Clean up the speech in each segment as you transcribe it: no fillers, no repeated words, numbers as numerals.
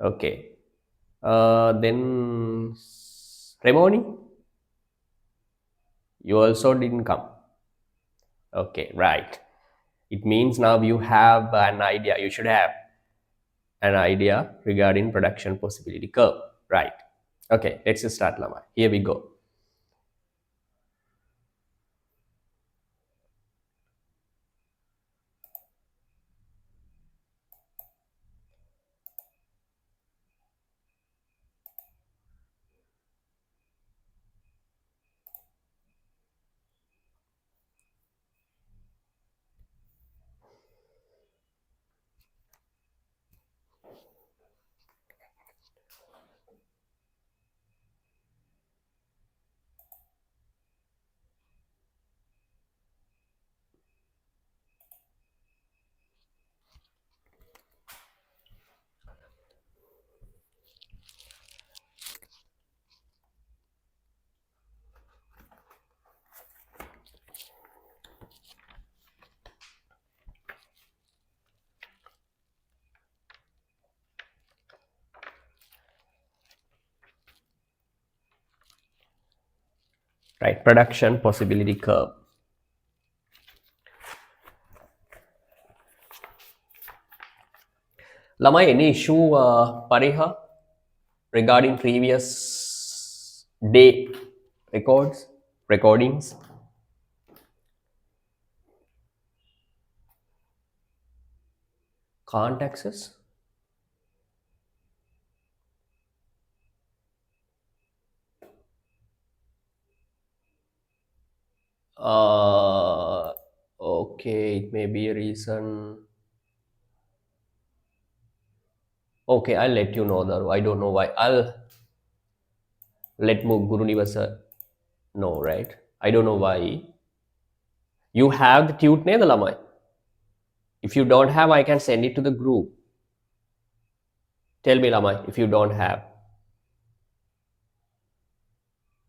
Okay. Then Remoni, you also didn't come. Okay, right. It means now you have an idea. You should have an idea regarding production possibility curve, right? Okay, let's just start, Lama. Here we go. Right, production possibility curve. Lama, any issue, Pariha, regarding previous day recordings? Can't access? Okay, it may be a reason. Okay, I'll let you know though. I don't know why. I'll let Gurunivasa know, right? I don't know why. You have the tute name, Lamai. If you don't have, I can send it to the group. Tell me, Lamai, if you don't have.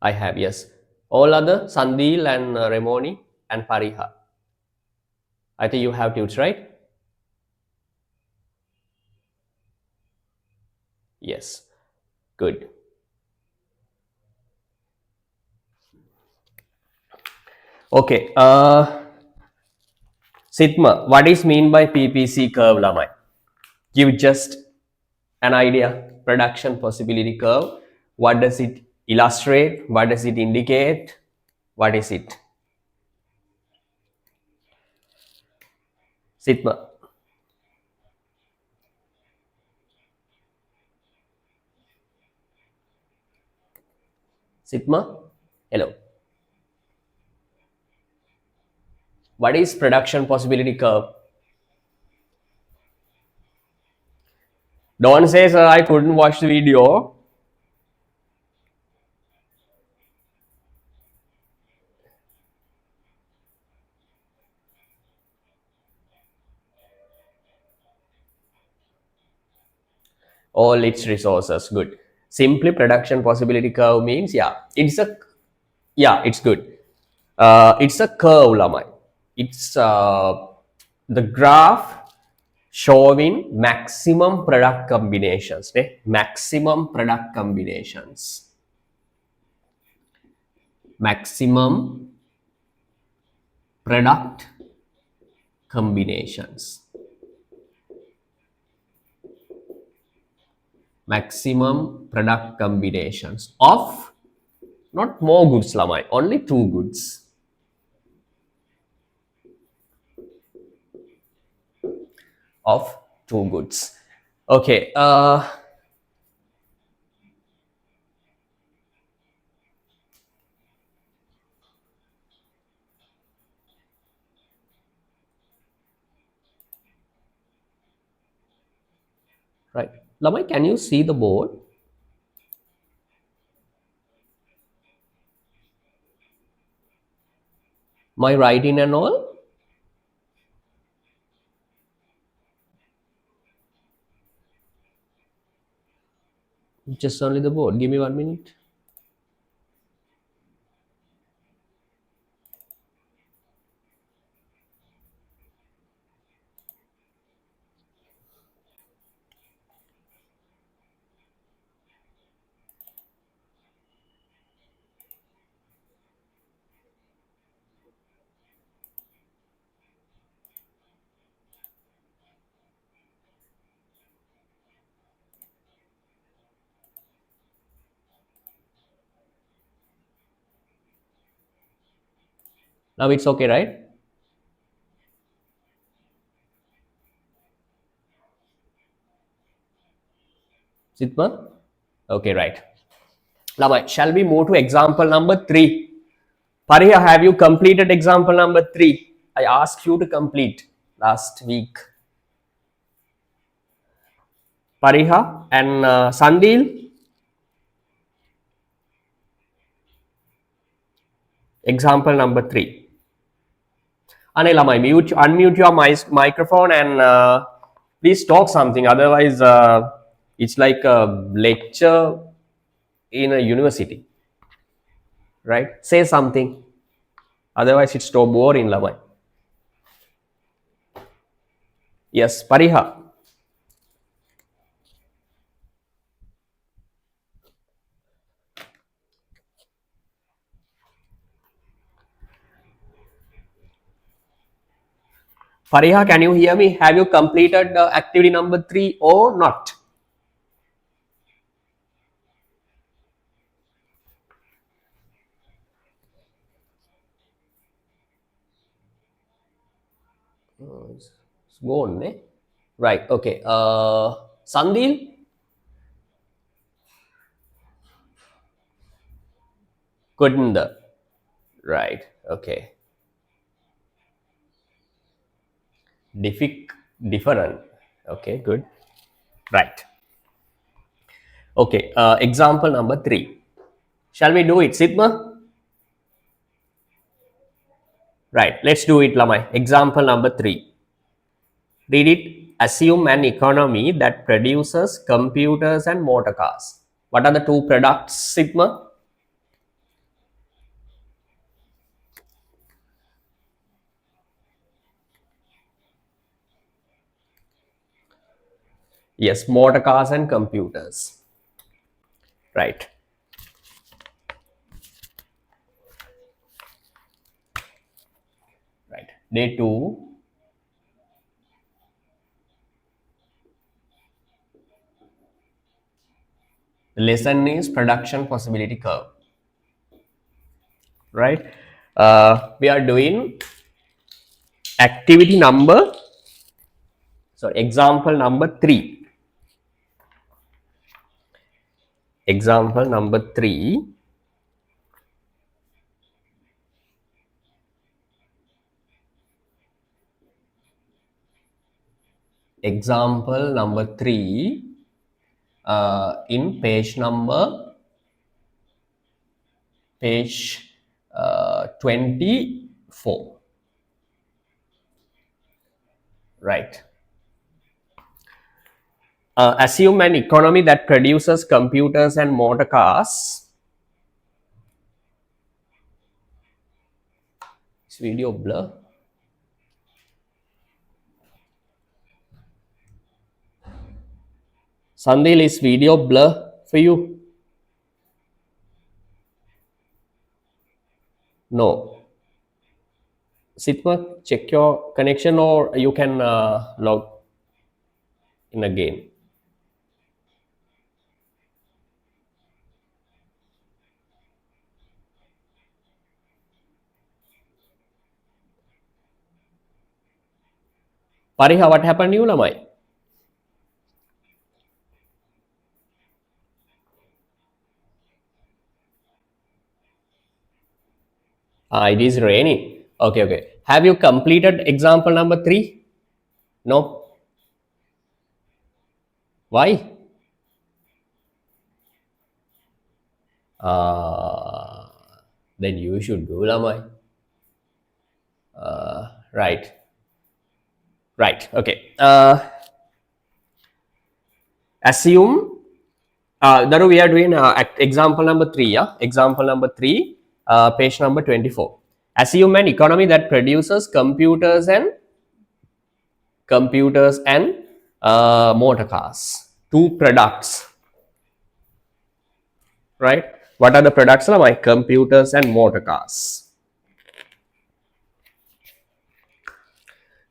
I have, yes. All other, Sandil and Remoni and Pariha. I think you have tutes, right? Yes. Good. Okay. Sitma, what is mean by PPC curve, Lamai? Give just an idea. Production possibility curve. What does it illustrate? What does it indicate? What is it? Sitma. Sitma. Hello. What is production possibility curve? Don't say, sir, I couldn't watch the video. All its resources. Good. Simply production possibility curve means, it's good. It's a curve, Lamai. It's the graph showing maximum product combinations. Maximum product combinations. Maximum product combinations. Maximum product combinations of not more goods, Lamai, only two goods. Of two goods. Okay. Right. Lamai, can you see the board? My writing and all? Just only the board. Give me 1 minute. Now it's okay, right? Sitma? Okay, right. Now, shall we move to example number 3? Pariha, have you completed example number 3? I asked you to complete last week. Pariha and Sandil, example number 3. Anil, unmute your microphone and please talk something. Otherwise, it's like a lecture in a university, right? Say something. Otherwise, it's too boring, Lamai. Yes, Pariha. Pariha, can you hear me? Have you completed activity number 3 or not? It's gone, eh? Right, okay. Sandil? Couldn't. Right, okay. Different. Okay, good. Right. Okay, example number 3. Shall we do it, Sidma? Right, let's do it, Lamai. Example number 3. Read it. Assume an economy that produces computers and motor cars. What are the two products, Sigma? Yes, motor cars and computers. Right. Right. Day 2. The lesson is production possibility curve. Right. We are doing activity number, example number 3. Example number 3. Example number 3 in page 24. Right. Assume an economy that produces computers and motor cars. This video blur. Sandil, is video blur for you? No. Sitma, check your connection or you can log in again. Pariha, what happened to you, Lamai? It is raining. Okay. Have you completed example number 3? No. Why? Then you should do, Lamai. Right. Okay. Assume. Daru, we are doing example number 3. Yeah. Example number 3. Page number 24. Assume an economy that produces computers and motor cars. Two products. Right. What are the products? My computers and motor cars.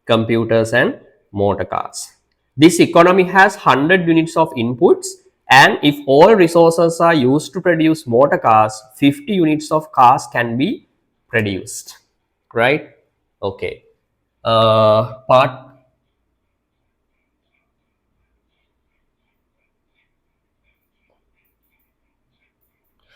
Computers and motor cars. This economy has 100 units of inputs, and if all resources are used to produce motor cars, 50 units of cars can be produced. right? Okay. Part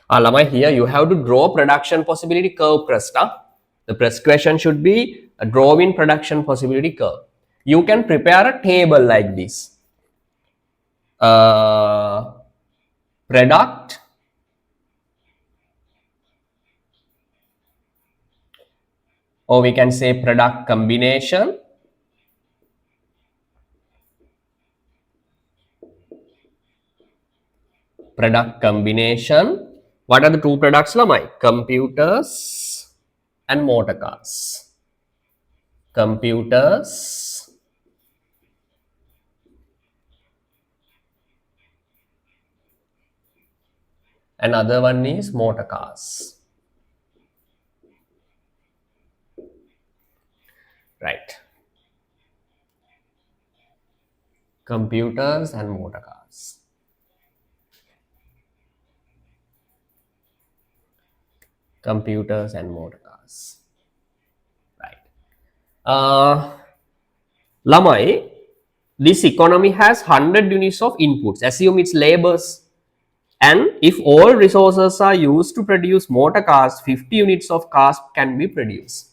Lamai, here you have to draw production possibility curve Presta. The press question should be a drawing production possibility curve. You can prepare a table like this. Product, or we can say product combination, product combination. What are the two products, Lamai? Computers and motor cars. Computers and other one is motor cars. Right. Computers and motor cars. Computers and motor cars. Right. Lamai, this economy has 100 units of inputs. Assume it's labors. And if all resources are used to produce motor cars, 50 units of cars can be produced.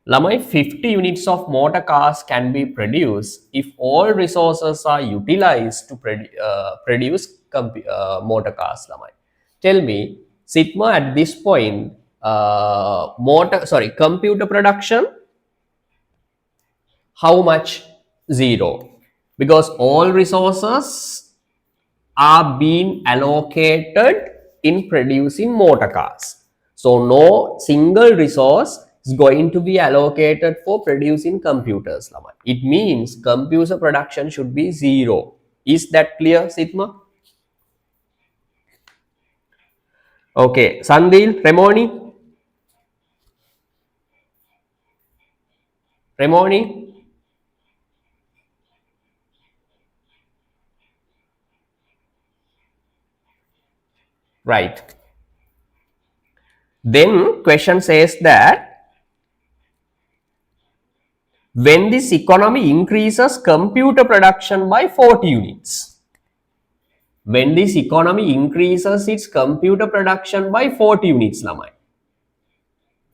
Lamai, 50 units of motor cars can be produced if all resources are utilized to produce motor cars. Lamai, tell me, Sigma at this point, computer production, how much? Zero, because all resources are being allocated in producing motor cars. So no single resource is going to be allocated for producing computers. It means computer production should be zero. Is that clear, Sigma? Okay, Sandil, Remoni, right. Then question says that when this economy increases computer production by 40 units, when this economy increases its computer production by 40 units, Lamai.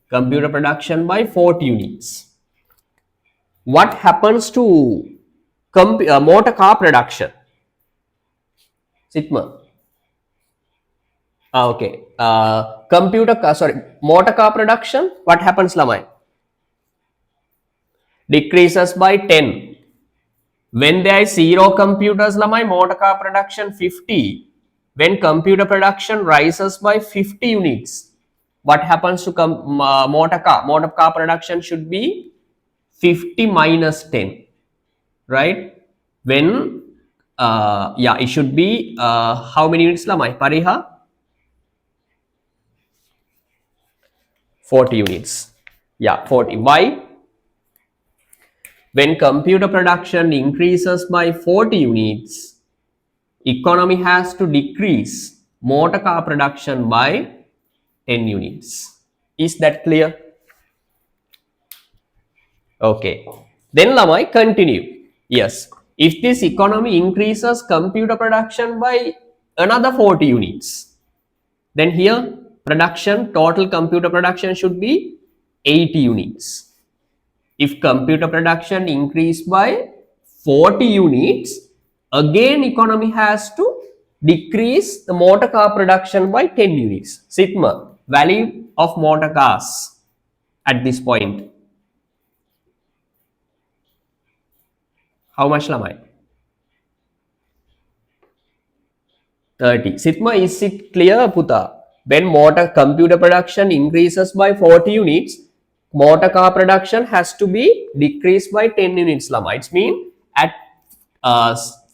Computer production by 40 units. What happens to motor car production? Sigma. Okay. Motor car production, what happens, Lamai? Decreases by 10. When there is zero computers, Lamai, motor car production 50. When computer production rises by 50 units, what happens to motor car? Motor car production should be 50 minus 10, right? When, it should be, how many units, Lamai? Pariha? 40 units. Yeah, 40. Why? When computer production increases by 40 units, economy has to decrease motor car production by 10 units. Is that clear? Okay. Then Lamai, continue. Yes. If this economy increases computer production by another 40 units, then here total computer production should be 80 units. If computer production increased by 40 units, again economy has to decrease the motor car production by 10 units. Sigma, value of motor cars at this point. How much, Lamai? 30. Sigma, is it clear, Puta? When motor computer production increases by 40 units, motor car production has to be decreased by 10 units, Lama. It means at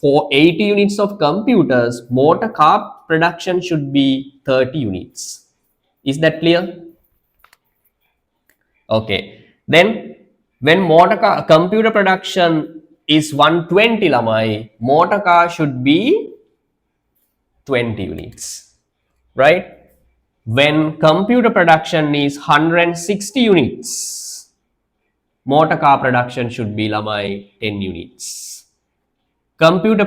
for 80 units of computers, motor car production should be 30 units. Is that clear? Okay. Then when computer production is 120, Lamai, motor car should be 20 units, right? When computer production is 160 units, motor car production should be lamai 10 units. When computer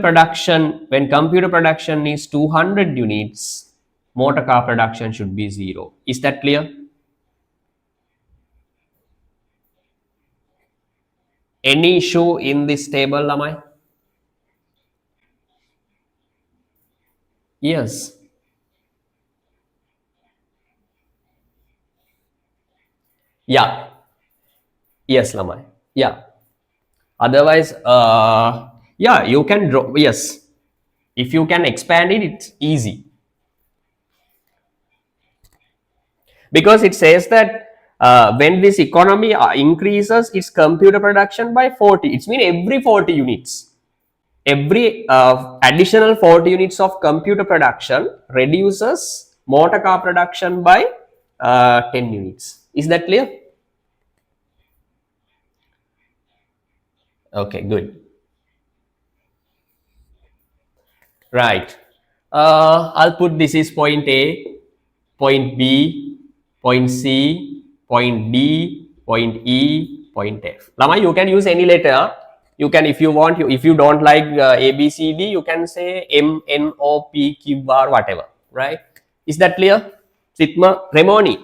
production is 200 units, motor car production should be 0. Is that clear? Any issue in this table, lamai? Yes. Yeah. Yes, lamai. Yeah. Otherwise, yeah, you can draw. Yes. If you can expand it, it's easy. Because it says that when this economy increases its computer production by 40, it's mean every 40 units. Every additional 40 units of computer production reduces motor car production by 10 units. Is that clear? Okay, good. Right. I'll put this is point A, point B, point C, point D, point E, point F. Lama, you can use any letter. Huh? You can, if you want, if you don't like A, B, C, D, you can say M, N, O, P, Q, R, whatever. Right? Is that clear? Sitma, Remoni.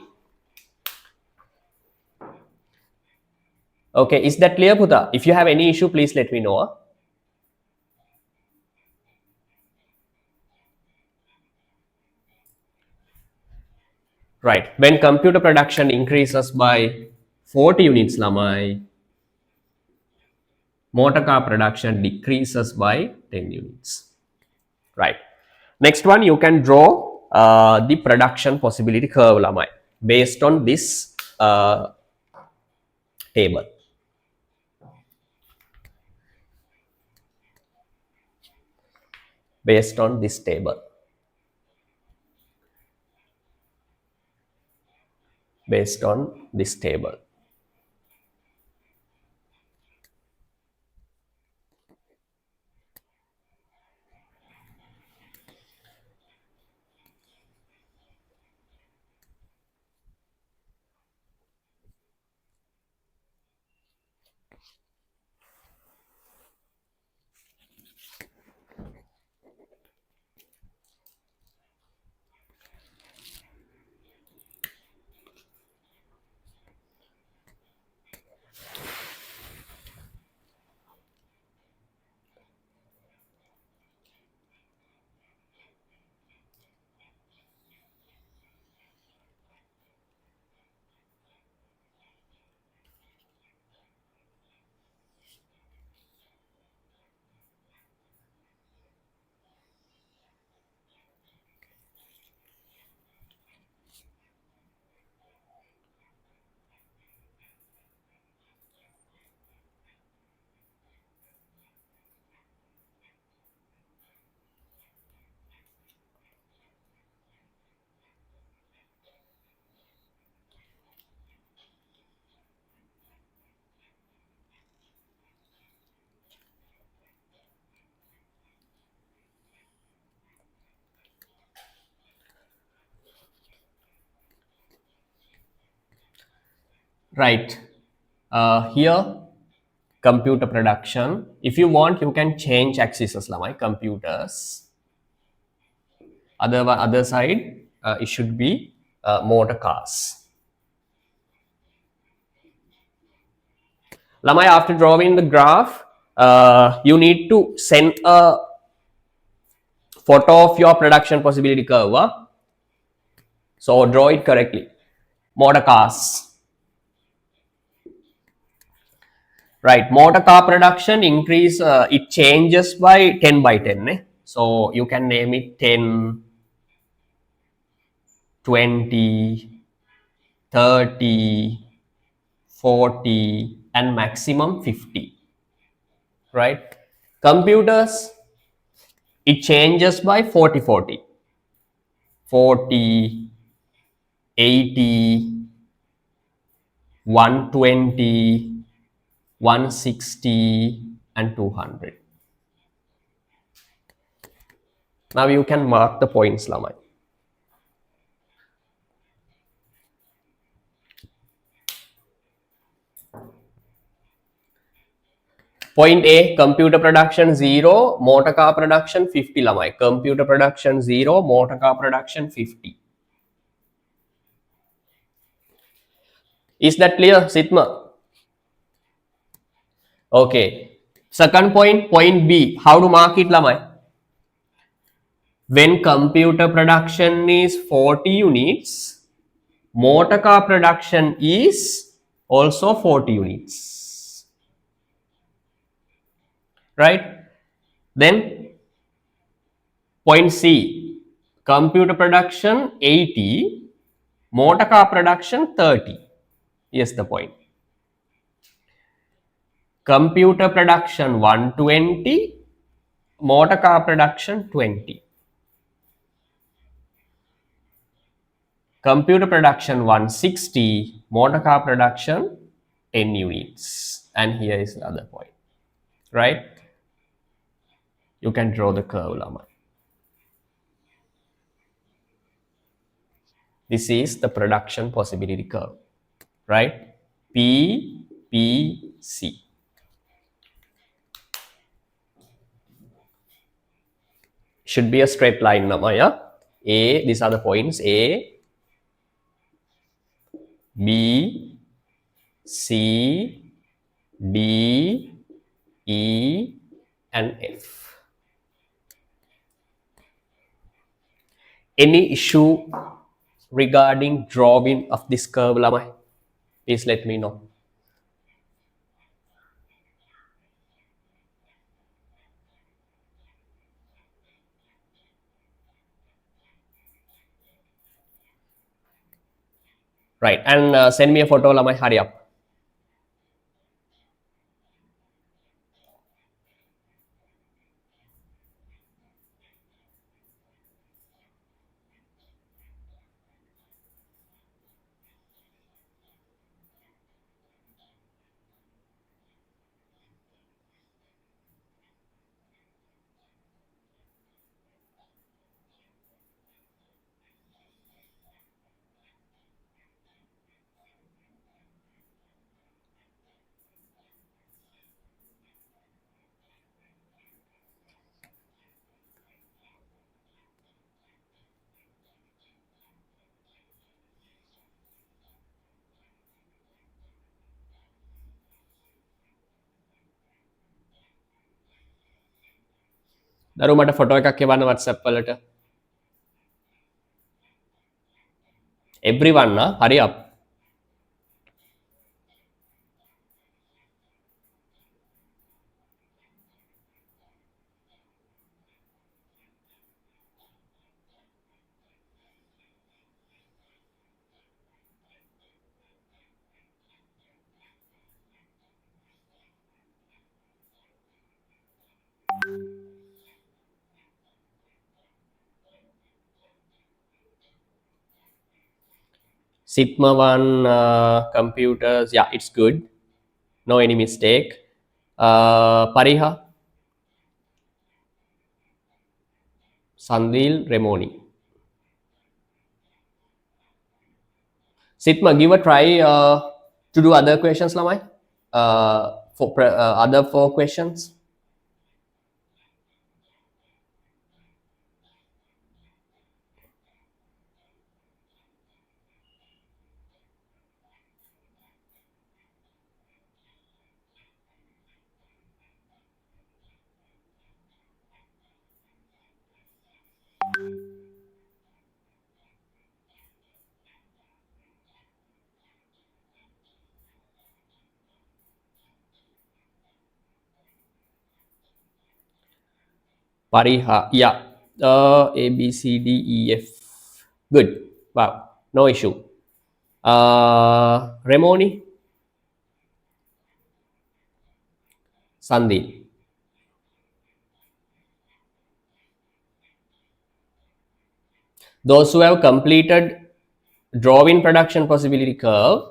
Okay, is that clear, Puta? If you have any issue, please let me know. Huh? Right. When computer production increases by 40 units, Lamai, motor car production decreases by 10 units. Right. Next one, you can draw the production possibility curve, Lamai, based on this table. Based on this table. Based on this table. Right. Here, computer production. If you want, you can change axes, Lamai, computers. Other side, it should be motor cars. Lamai, after drawing the graph, you need to send a photo of your production possibility curve. So draw it correctly. Motor cars. Right, motor car production increase, it changes by 10 by 10. So you can name it 10, 20, 30, 40, and maximum 50. Right? Computers, it changes by 40, 40. 40, 80, 120, 160, and 200. Now you can mark the points, Lamai. Point A, computer production 0, motor car production 50 lamai. Computer production 0, motor car production 50. Is that clear, Sitma? Okay. Second point, point B. How to mark it, lamai? When computer production is 40 units, motor car production is also 40 units. Right? Then point C, computer production 80, motor car production 30. Yes, the point. Computer production 120, motor car production 20. Computer production 160, motor car production 10 units. And here is another point, right? You can draw the curve, Lama. This is the production possibility curve, right? PPC. Should be a straight line, Lama, yeah? A, these are the points, A, B, C, D, E, and F. Any issue regarding drawing of this curve, Lamai? Please let me know. Right, and send me a photo, Lamai. Hurry up. දරු මට photo එකක් එවන්න WhatsApp වලට. Everyone, hurry up. Sigma 1 computers, yeah, it's good. No any mistake. Pariha, Sandil, Remoni. Sigma, give a try to do other questions, Lamai. For other 4 questions. Pariha, yeah. A, B, C, D, E, F. Good. Wow. No issue. Remoni, Sandil. Those who have completed drawing production possibility curve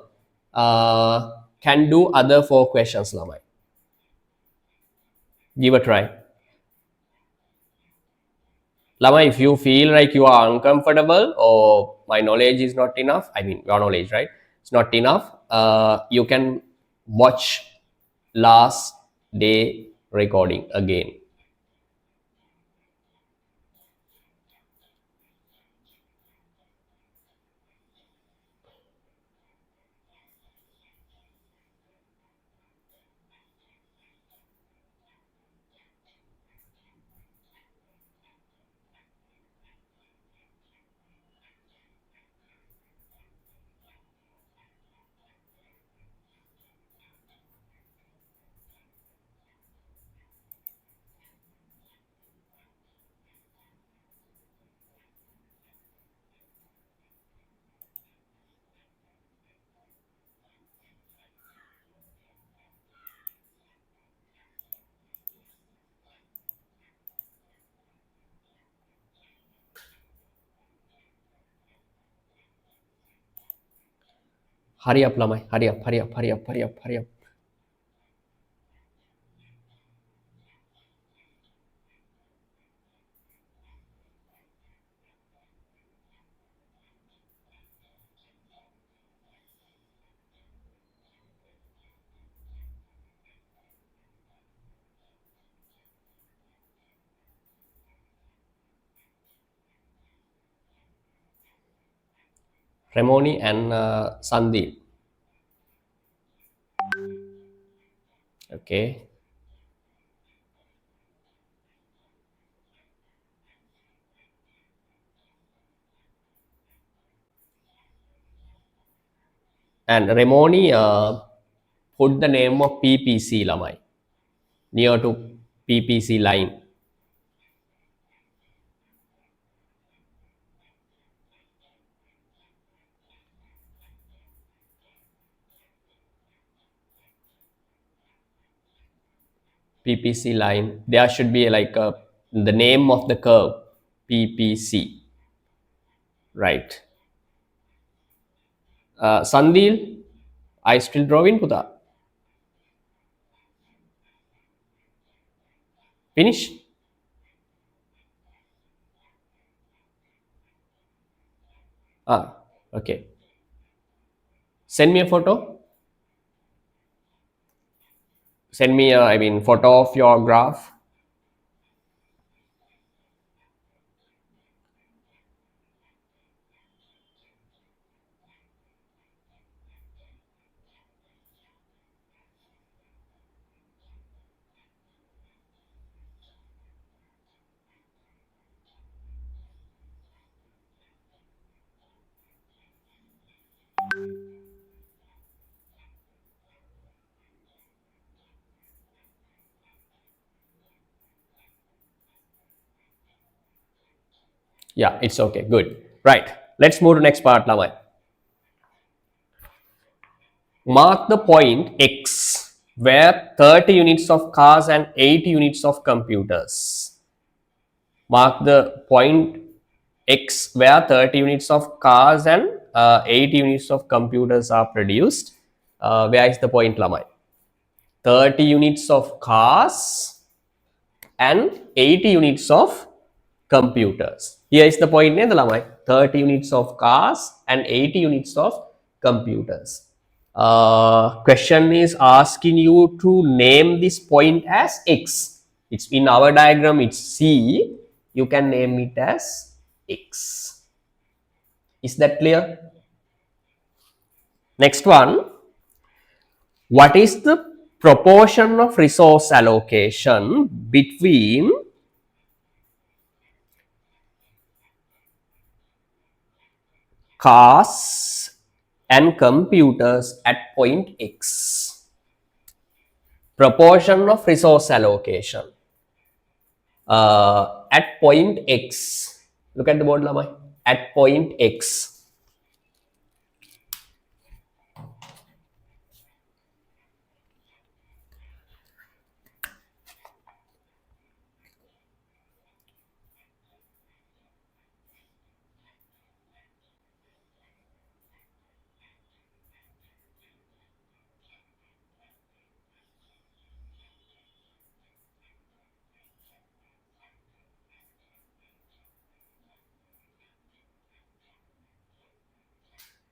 can do other 4 questions, Lamai. Give a try. Lama, if you feel like you are uncomfortable or my knowledge is not enough, I mean your knowledge, right? It's not enough. You can watch last day recording again. Hurry up, Lamai. Hurry up, hurry up, hurry up, hurry up, hurry up. Remoni and Sandeep. Okay. And Remoni put the name of PPC, Lamai, near to PPC line. PPC line. There should be like the name of the curve, PPC. Right. Sandil, I still drawing Puta. Finish. Okay. Send me a photo. Send me a, I mean, photo of your graph. Yeah, it's okay. Good. Right. Let's move to next part, Lamai. Mark the point X where 30 units of cars and 80 units of computers. Mark the point X where 30 units of cars and 80 units of computers are produced. Where is the point, Lamai? 30 units of cars and 80 units of computers. Here is the point, Lamai. 30 units of cars and 80 units of computers. Question is asking you to name this point as X. It's in our diagram, it's C. You can name it as X. Is that clear? Next one. What is the proportion of resource allocation between cars and computers at point X? Proportion of resource allocation at point X. Look at the board, Lamai. At point X.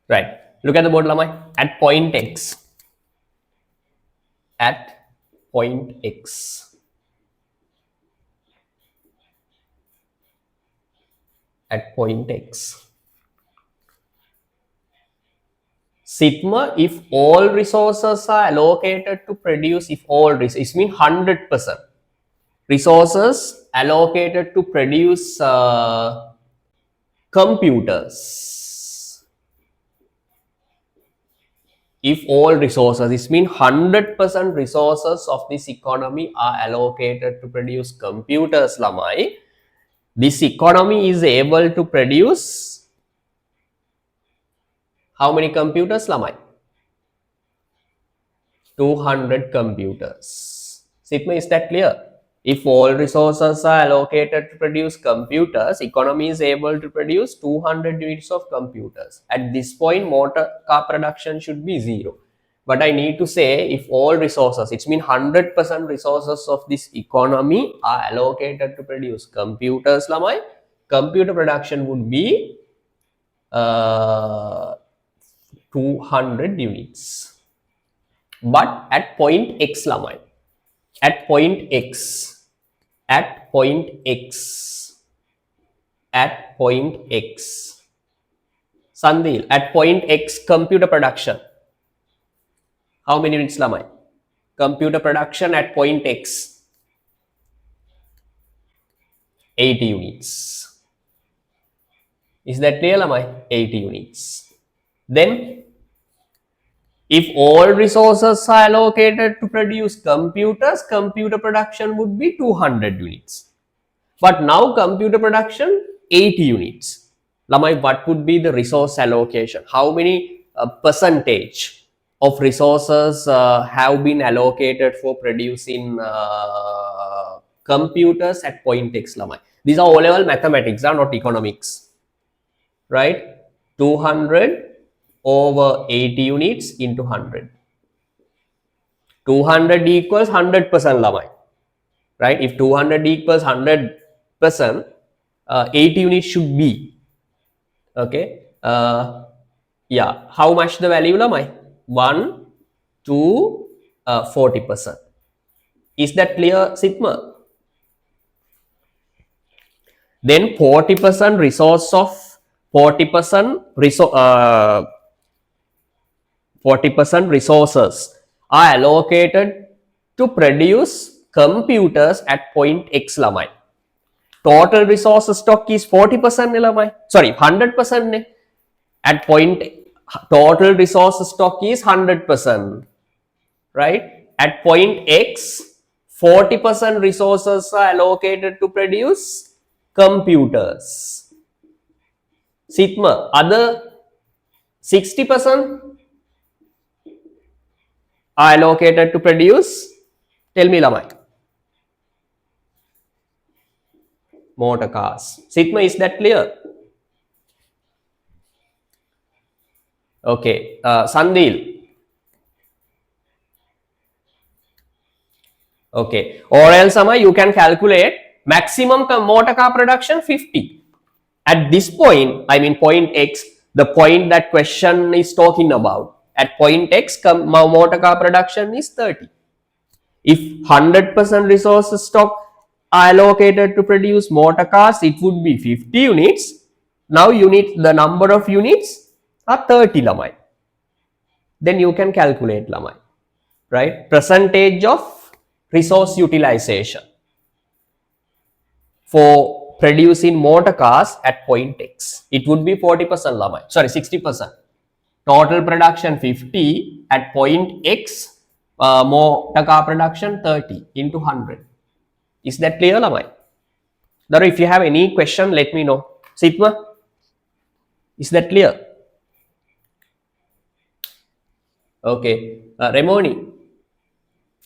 Right. Look at the board, Lamai. At point X. At point X. At point X. Sigma, if all resources are allocated to produce, if all resources, it means 100%. Resources allocated to produce computers. If all resources, this means 100% resources of this economy are allocated to produce computers, lamai. This economy is able to produce how many computers, lamai? 200 computers. Sigma, is that clear? If all resources are allocated to produce computers, economy is able to produce 200 units of computers. At this point, motor car production should be 0. But I need to say, if all resources, it means 100% resources of this economy are allocated to produce computers, lamai, computer production would be 200 units. But at point X, lamai, at point X, at point X, at point X, Sandil, at point X, computer production, how many units, lamai? Computer production at point X, 80 units. Is that clear, lamai? 80 units. Then, if all resources are allocated to produce computers, computer production would be 200 units. But now computer production 80 units. Lamai, what would be the resource allocation? How many percentage of resources have been allocated for producing computers at point X, lamai? These are O-level mathematics, are not economics, right? 200 over 80 units into 100. 200 equals 100%, lamai, right? If 200 equals 100%, 80 units should be, okay, yeah, how much the value, lamai? 1 to 40%. Is that clear, Sigma? Then 40% resource of 40% 40% resources are allocated to produce computers at point X, lamai. Total resource stock is 40%, lamai. Sorry, 100%. At point, total resource stock is 100%, right? At point X, 40% resources are allocated to produce computers. Sigma, other 60% are allocated to produce, tell me, lamai, motor cars. Sigma, is that clear? Okay, Sandil. Okay, or else, you can calculate maximum motor car production 50. At this point, I mean point X, the point that question is talking about, at point X, motor car production is 30. If 100% resource stock are allocated to produce motor cars, it would be 50 units. Now the number of units are 30, lamai. Then you can calculate, lamai, right? Percentage of resource utilization for producing motor cars at point X. It would be 40%, lamai. Sorry, 60%. Total production 50 at point X, motor car production 30 into 100. Is that clear, lamai? Now, if you have any question, let me know. Sigma, is that clear? Okay, Remoni,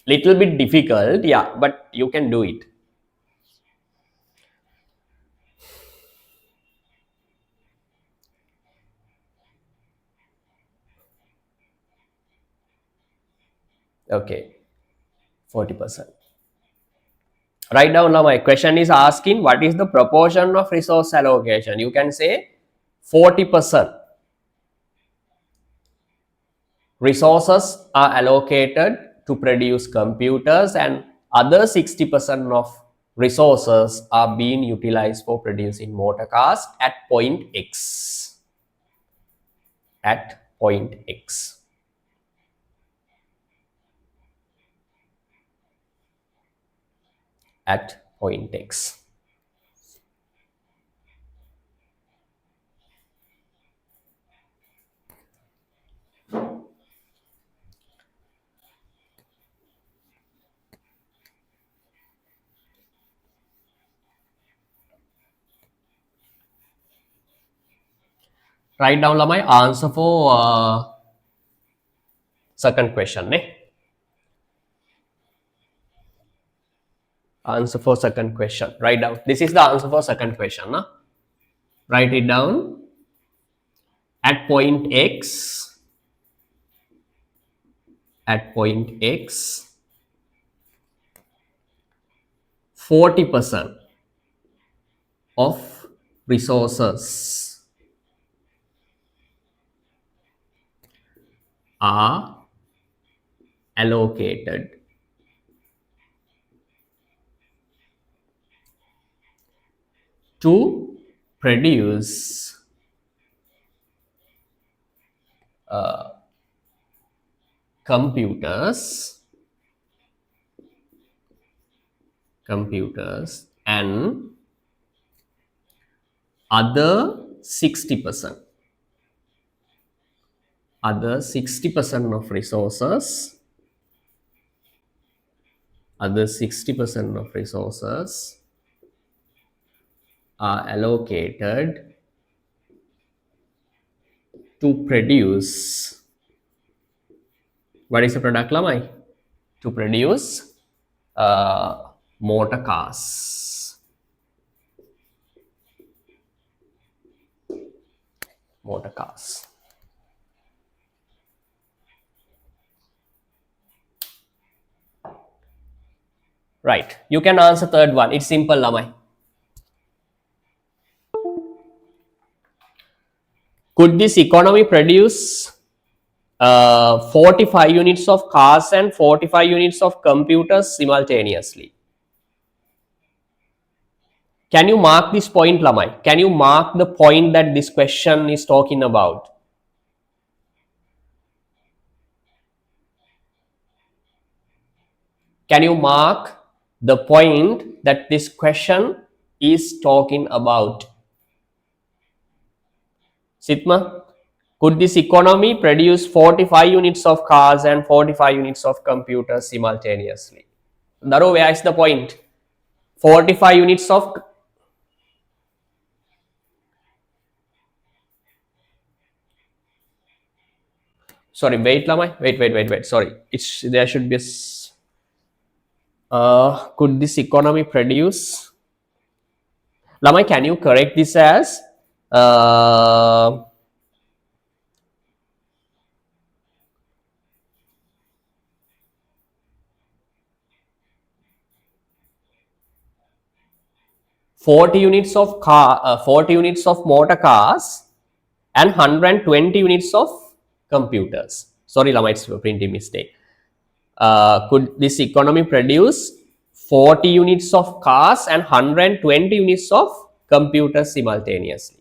little bit difficult, yeah, but you can do it. Okay, 40%. Write down, now my question is asking what is the proportion of resource allocation. You can say 40% resources are allocated to produce computers, and other 60% of resources are being utilized for producing motor cars at point X. At point X. At point X. Write down my answer for second question. Answer for second question. Write down. This is the answer for second question. Write it down. At point X. At point X. 40% of resources are allocated to produce computers and other 60% of resources are allocated to produce, what is the product, Lamai? To produce motor cars. Motor cars. Right. You can answer third one. It's simple, Lamai. Could this economy produce 45 units of cars and 45 units of computers simultaneously? Can you mark this point, Lamai? Can you mark the point that this question is talking about? Can you mark the point that this question is talking about? Sitma, could this economy produce 45 units of cars and 45 units of computers simultaneously? Daro, where is the point? 45 units of... Sorry, wait, Lamai. Wait. Sorry. There should be a... could this economy produce... Lamai, can you correct this as... 40 units of 40 units of motor cars and 120 units of computers. Sorry, Lama, it's a printing mistake. Could this economy produce 40 units of cars and 120 units of computers simultaneously?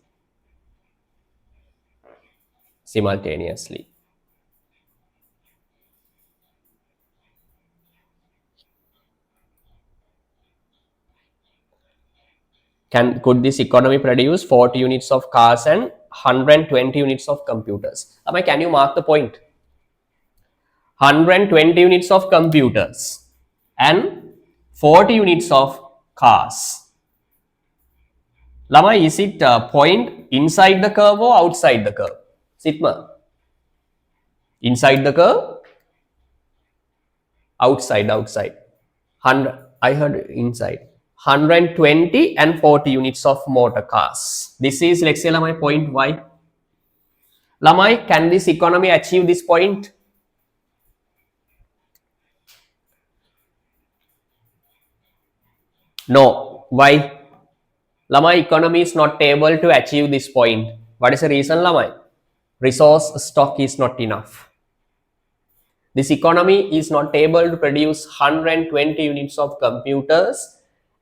Could this economy produce 40 units of cars and 120 units of computers? Can you mark the point? 120 units of computers and 40 units of cars. Lama, is it a point inside the curve or outside the curve? Sitma? Inside the curve? Outside. 100, I heard inside. 120 and 40 units of motor cars. This is, let's say, Lamai, point Y. Lamai, can this economy achieve this point? No. Why? Lamai, economy is not able to achieve this point. What is the reason, Lamai? Resource stock is not enough. This economy is not able to produce 120 units of computers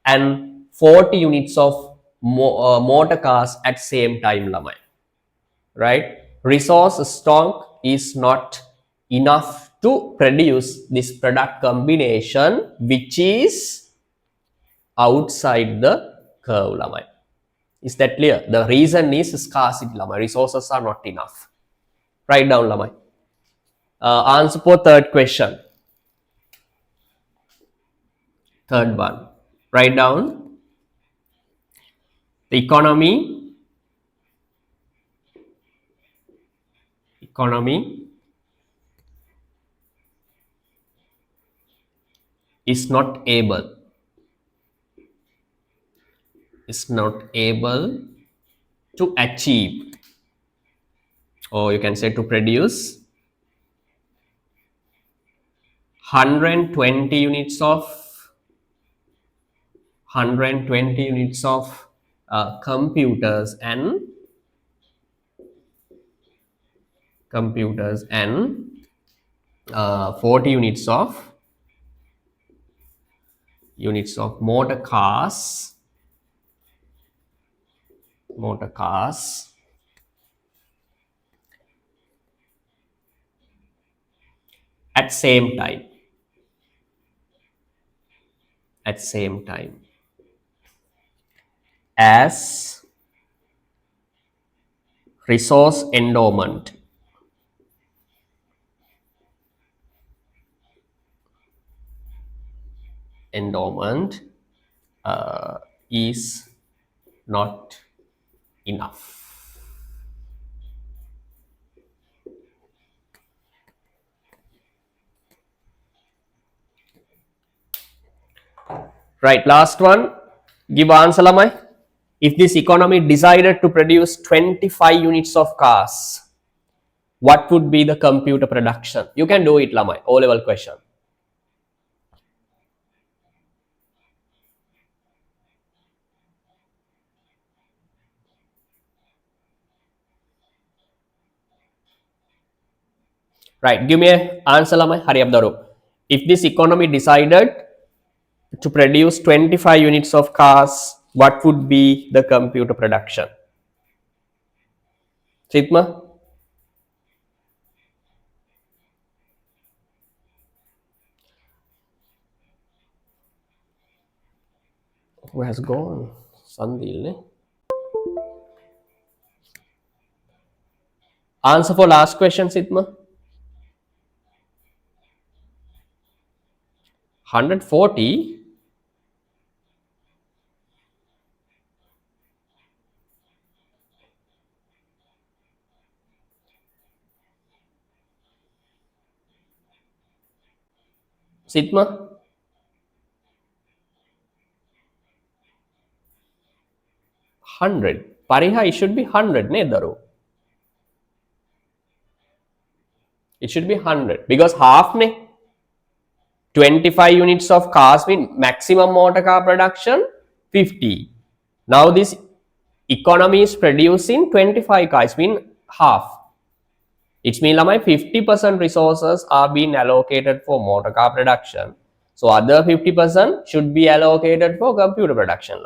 and 40 units of motor cars at same time lamai, right? Resource stock is not enough to produce this product combination which is outside the curve lamai. Is that clear? The reason is scarcity lamai. Resources are not enough. Write down lamai. Answer for third question. Third one. Write down. The economy is not able to achieve, or you can say to produce 120 units of computers and 40 units of motor cars at same time as resource endowment is not enough. Right, last one. Give answer lamai. If this economy decided to produce 25 units of cars, what would be the computer production? You can do it lamai. O-level question. Right, give me an answer lamai. Hurry up daru. If this economy decided to produce 25 units of cars, what would be the computer production? Sitma? Who has gone? Sandil, ne? Answer for last question, Sitma. 140. Sitma? 100. Pariha, it should be 100, ne daru? It should be 100 because half ne. 25 units of cars mean maximum motor car production 50. Now this economy is producing 25 cars, mean half. It means 50% resources are being allocated for motor car production. So other 50% should be allocated for computer production.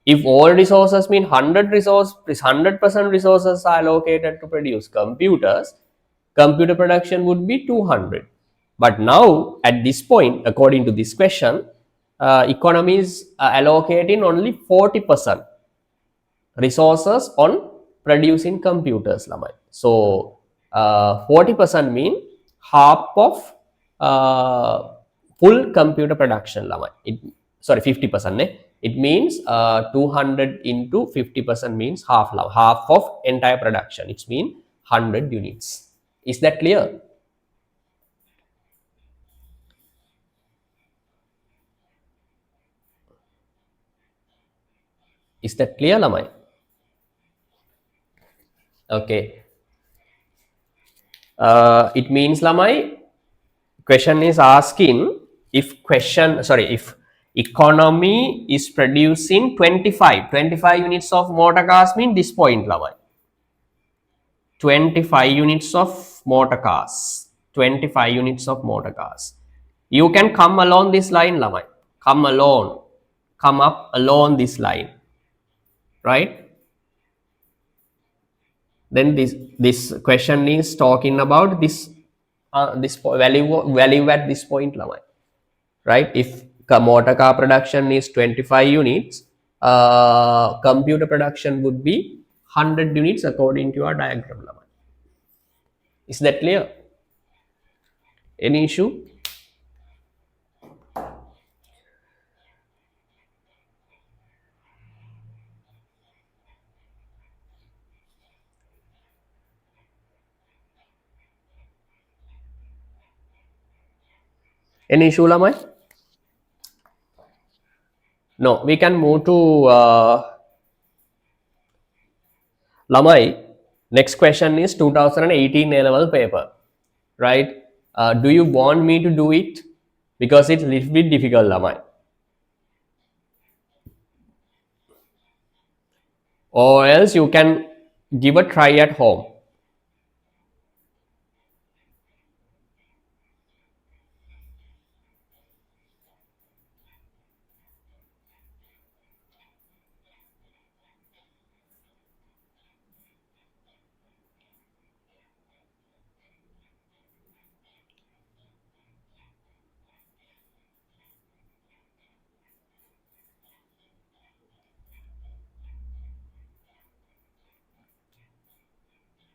If all resources mean 100% resources are allocated to produce computers, computer production would be 200. But now at this point, according to this question, economies are allocating only 40% resources on producing computers lamai. So 40% mean half of full computer production lamai. 50% ne. It means 200 into 50% means half of entire production. It means 100 units. Is that clear? Is that clear lamai? Okay. It means lamai, question is asking if economy is producing 25 units of motor cars mean this point lamai. 25 units of motor cars. 25 units of motor cars. You can come along this line, Lamai. Come along. Come up along this line. Right? Then this question is talking about this value at this point, Lamai. Right? If motor car production is 25 units, computer production would be 100 units according to your diagram, Lamai. Is that clear? Any issue? Any issue, Lamai? No, we can move to Lamai. Next question is 2018 A-level paper, right? Do you want me to do it? Because it's a little bit difficult, Lamai. Or else you can give a try at home.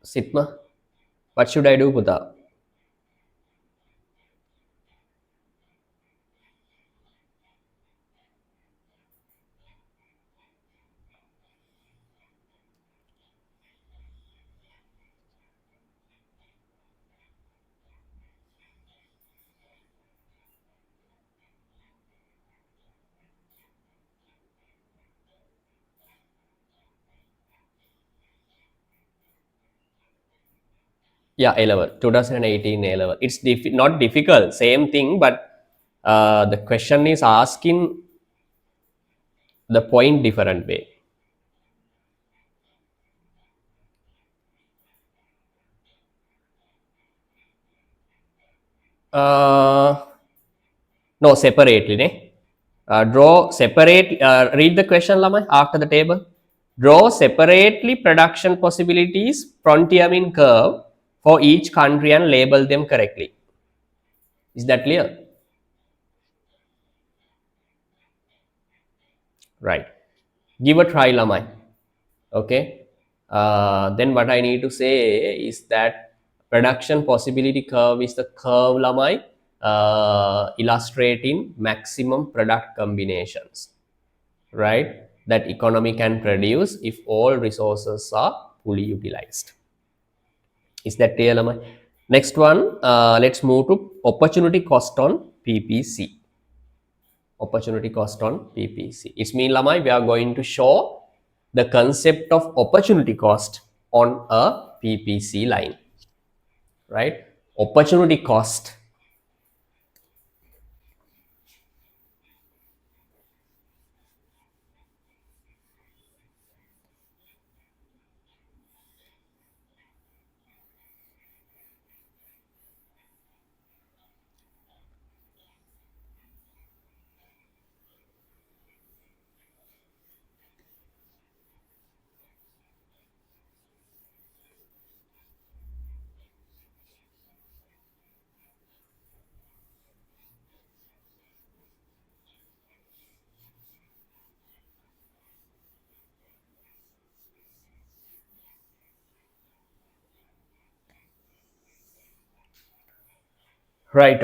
Sitma, what should I do, Puta? Yeah, A-level, 2018 A-level. It's not difficult, same thing, but the question is asking the point different way. Uh, no, separately. Ne? Draw separate. Read the question, Lama, after the table. Draw separately production possibilities Frontier curve for each country and label them correctly. Is that clear? Right. Give a try, Lamai. Okay. Then what I need to say is that production possibility curve is the curve, Lamai, illustrating maximum product combinations, right? That economy can produce if all resources are fully utilized. Is that clear, Lamai? Next one, let's move to opportunity cost on PPC. Opportunity cost on PPC. It's mean, Lamai, we are going to show the concept of opportunity cost on a PPC line, right? Opportunity cost. Right.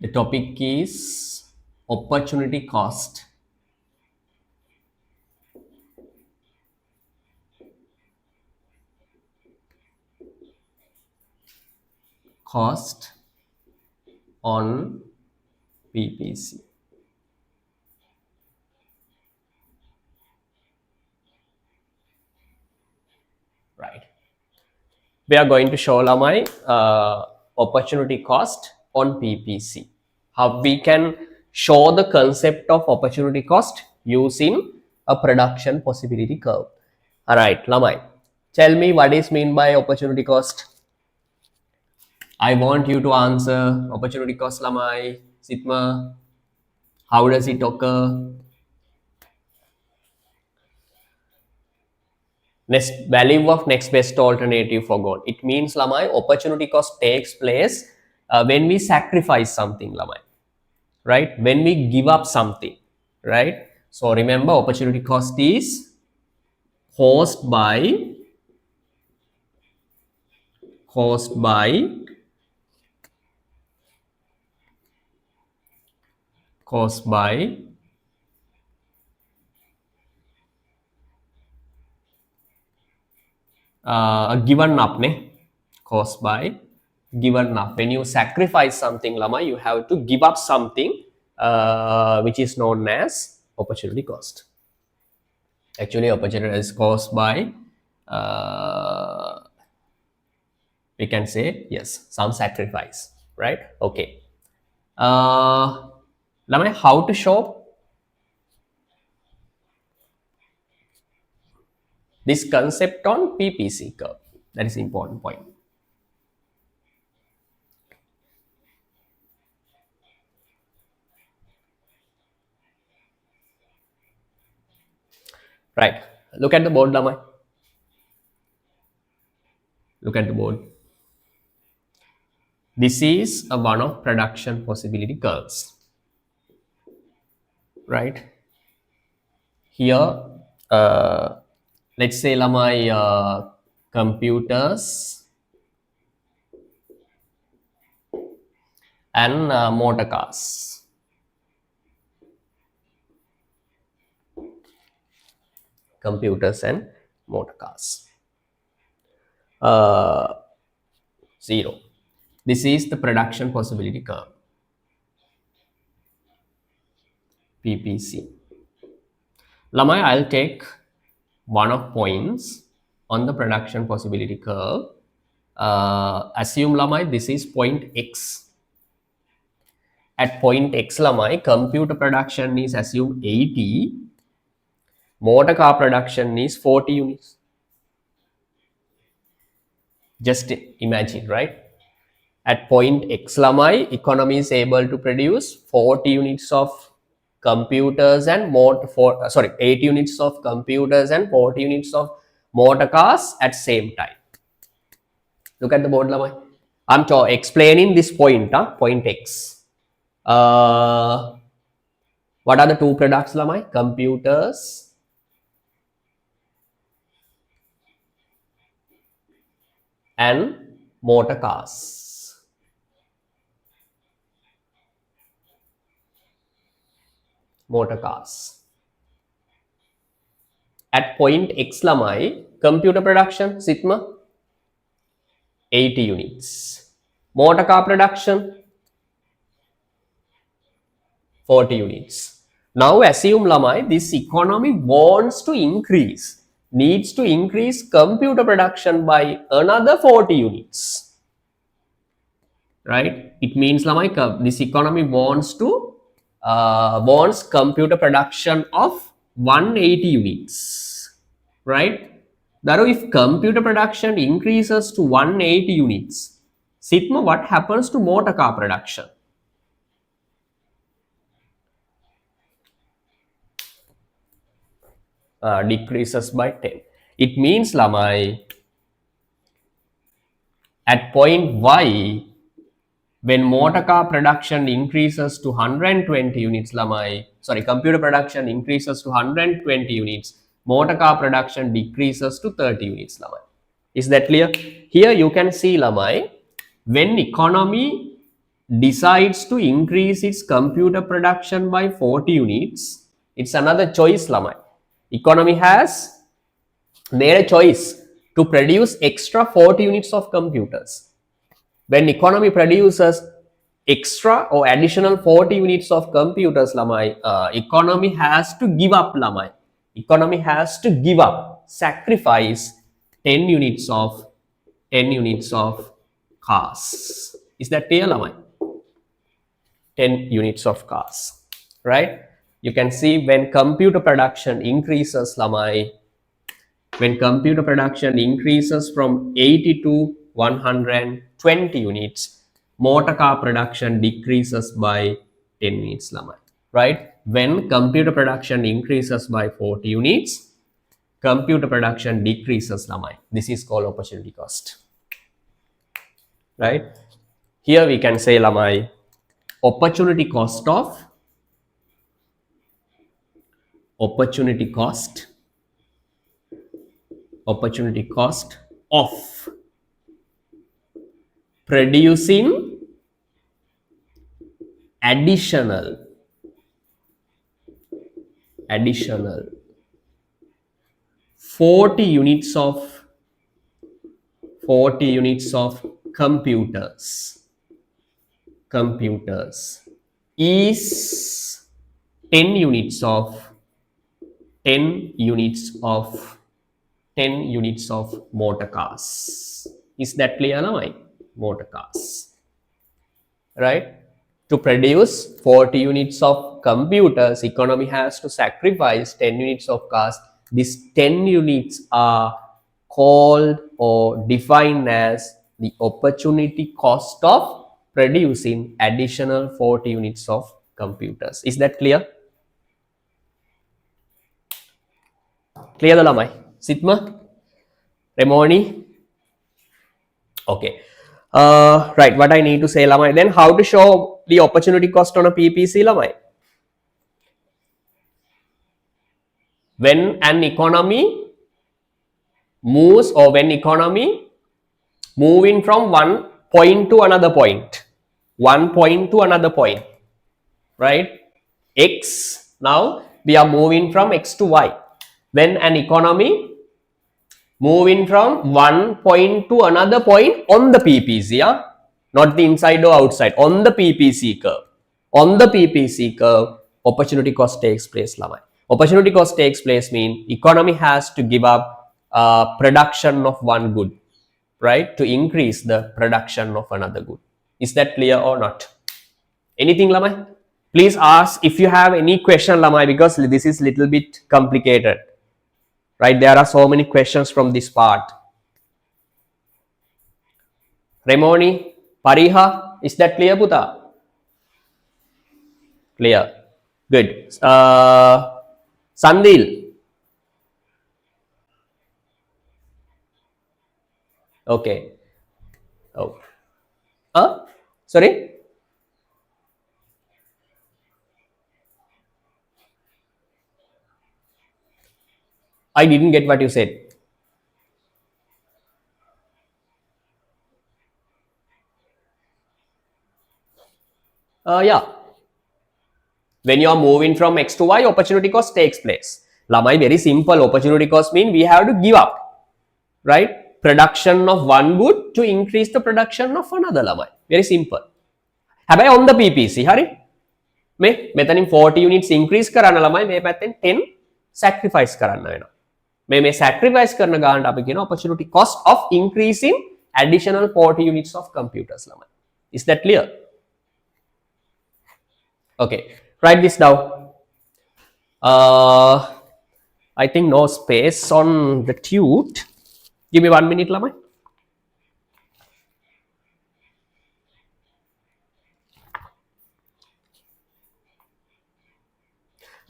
The topic is opportunity cost. Cost on PPC. Right. We are going to show Lamai opportunity cost on PPC. how we can show the concept of opportunity cost using a production possibility curve. All right, Lamai, tell me what is mean by opportunity cost. I want you to answer opportunity cost, Lamai, Sitma. How does it occur? Next value of next best alternative forgone. It means Lamai, opportunity cost takes place when we sacrifice something, Lamai, right? When we give up something, right? So remember, opportunity cost is caused by caused by caused by given up, ne? Caused by given up. When you sacrifice something, Lama, you have to give up something which is known as opportunity cost. Actually, opportunity is caused by we can say yes, some sacrifice, right? Okay. Lama, how to show this concept on PPC curve? That is important point. Right. Look at the board, Lama. Look at the board. This is a one of production possibility curves, right? Here, let's say my computers and motor cars. Computers and motor cars. 0. This is the production possibility curve. PPC. Lamai, I'll take one of points on the production possibility curve. Assume Lamai, this is point X. At point X, Lamai, computer production is assumed 80. Motor car production is 40 units. Just imagine, right? At point X, Lamai, economy is able to produce 40 units of computers and 8 units of computers and 40 units of motor cars at same time. Look at the board, Lamai. I'm explaining this point, point X. What are the two products, Lamai? Computers and motor cars. Motor cars. At point X, Lamai, computer production, Sitma, 80 units. Motor car production, 40 units. Now assume, Lamai, this economy wants to increase, needs to increase computer production by another 40 units. Right? It means, Lamai, this economy wants computer production of 180 units. Right? That if computer production increases to 180 units, Sigma, what happens to motor car production? Decreases by 10. It means, Lamai, at point Y, when motor car production increases to 120 units, computer production increases to 120 units, motor car production decreases to 30 units, Lamai. Is that clear? Here you can see, Lamai, when economy decides to increase its computer production by 40 units, it's another choice, Lamai. Economy has made a choice to produce extra 40 units of computers. When economy produces extra or additional 40 units of computers, Lamai, economy has to give up, Lamai. Economy has to give up, sacrifice 10 units of cars. Is that clear, Lamai? 10 units of cars, right? You can see when computer production increases, lamai, when computer production increases from 80 to 120 units, motor car production decreases by 10 units, lamai, right? When computer production increases by 40 units, computer production decreases, lamai. This is called opportunity cost, right? Here we can say, lamai, opportunity cost of opportunity cost opportunity cost of producing additional additional 40 units of 40 units of computers is 10 units of 10 units of 10 units of motor cars. Is that clear now? Motor cars, right? To produce 40 units of computers, economy has to sacrifice 10 units of cars. These 10 units are called or defined as the opportunity cost of producing additional 40 units of computers. Is that clear? Clear the lamai? Sitma? Remoni? Okay. Right, what I need to say, lamai. Then how to show the opportunity cost on a PPC, lamai? When an economy moves, or when economy moving from one point to another point, right? X, now we are moving from X to Y. When an economy moving from one point to another point on the PPC, yeah? Not the inside or outside, on the PPC curve. On the PPC curve, opportunity cost takes place, lamai. Opportunity cost takes place mean economy has to give up production of one good, right, to increase the production of another good. Is that clear or not? Anything, lamai? Please ask if you have any question, lamai, because this is little bit complicated, right? There are so many questions from this part. Remoni, Pariha, is that clear, Puta? Clear. Good. Sandil. Okay. Oh. Sorry? I didn't get what you said. Yeah. When you are moving from X to Y, opportunity cost takes place. Lamai, very simple. Opportunity cost mean we have to give up, right? Production of one good to increase the production of another, lamai. Very simple. Habai on the PPC, hari? Me, metanin 40 units increase karana lamai, me paten 10 sacrifice karana. Me sacrifice karna ganda අපි කියන opportunity cost of increasing additional 40 units of computers, lamai. Is that clear? Okay, write this down. I think no space on the tute. Give me 1 minute, lamai.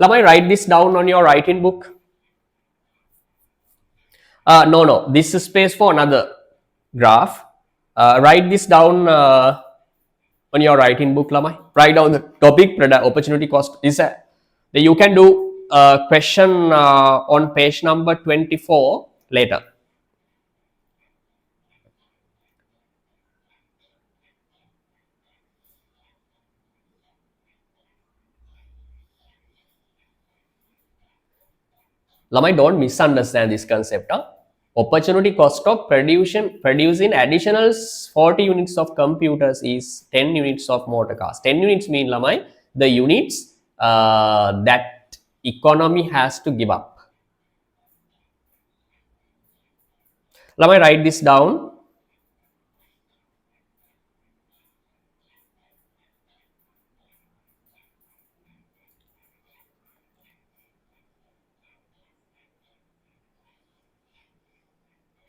Lamai, write this down on your writing book. No, this is space for another graph. Write this down on your writing book, lamai. Write down the topic, product opportunity cost. Is that you can do a question on page number 24 later. Lamai, don't misunderstand this concept. Opportunity cost of producing additional 40 units of computers is 10 units of motor cars. 10 units mean, lamai, the units that economy has to give up. Lamai, write this down.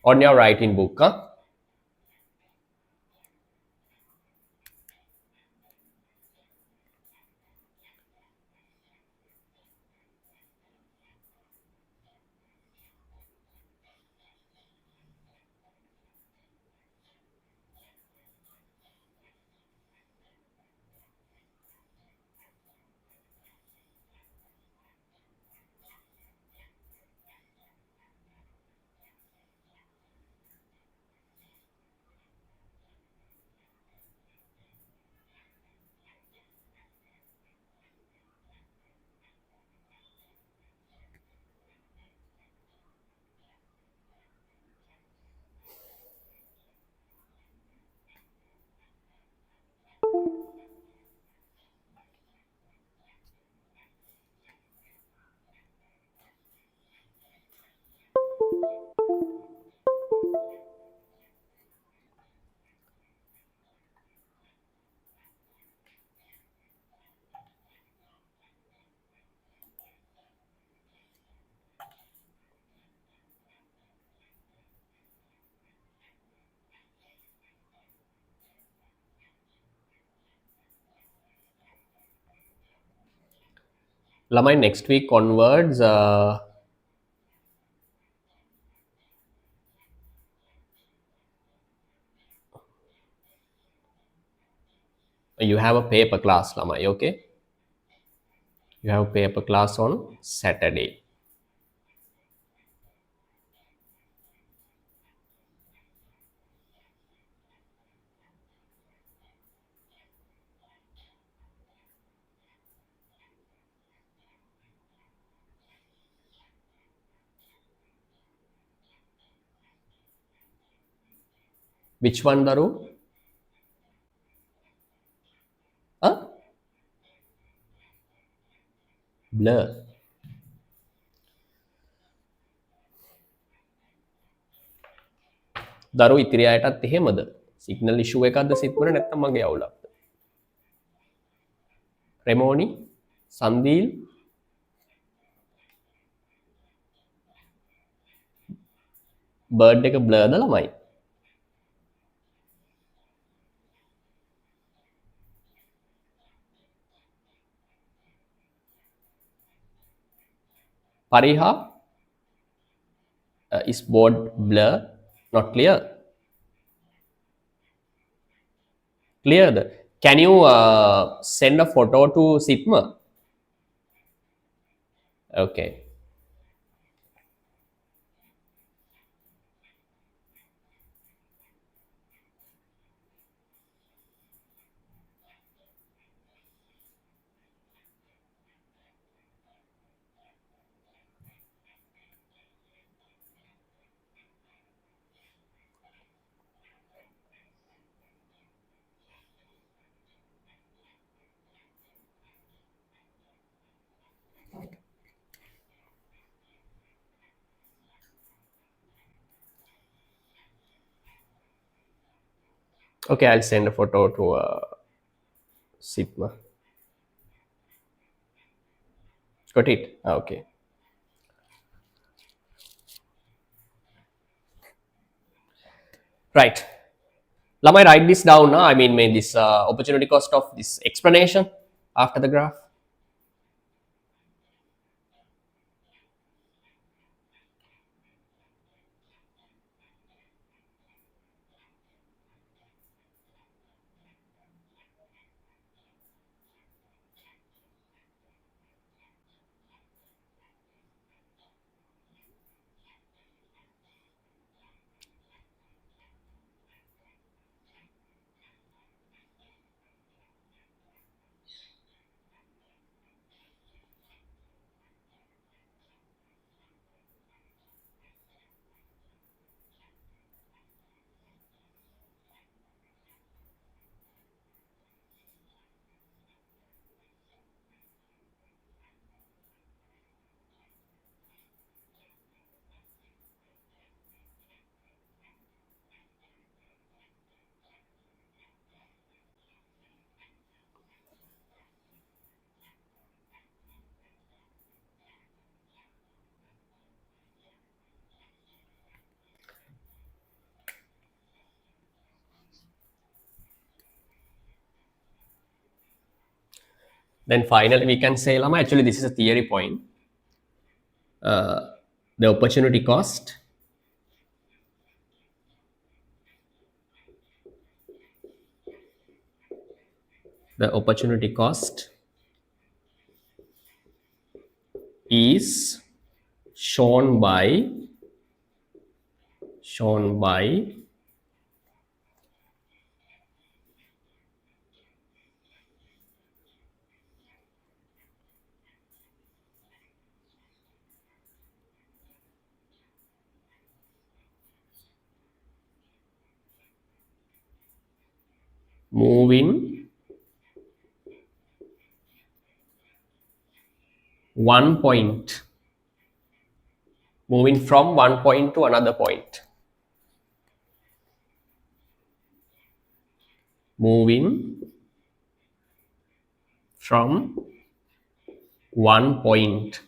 on your writing book. Huh? ළමයි next week onwards you have a paper class ළමයි, okay? You have a paper class on Saturday. Which one daru? Huh? Blur. දරු ඉතිරි අයටත් එහෙමද? Signal ඉෂුව එකක්ද සිත්වල නැත්නම් මගේ අවුලක්ද? රෙමෝනි, සන්දීල්, බර්ඩ් එක බ්ලර්ද ළමයි? පරිහා is board blur, not clear? Cleared? Can you send a photo to Sitma? Okay. Okay, I'll send a photo to Sitma. Got it? Okay. Right. Lamai, write this down. I mean, this opportunity cost of this explanation after the graph. Then finally we can say, Lama, actually this is a theory point. The opportunity cost the opportunity cost is shown by moving one point, moving from one point to another point, moving from one point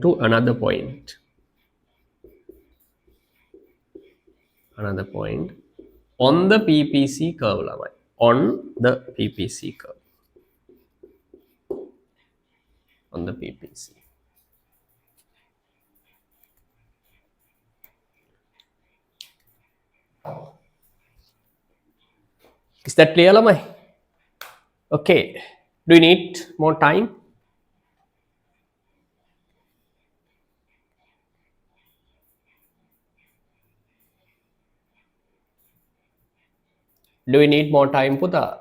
to another point on the PPC curve, Lama. On the PPC curve. On the PPC. Is that clear, Lamai? Okay. Do you need more time? Do you need more time, Puta?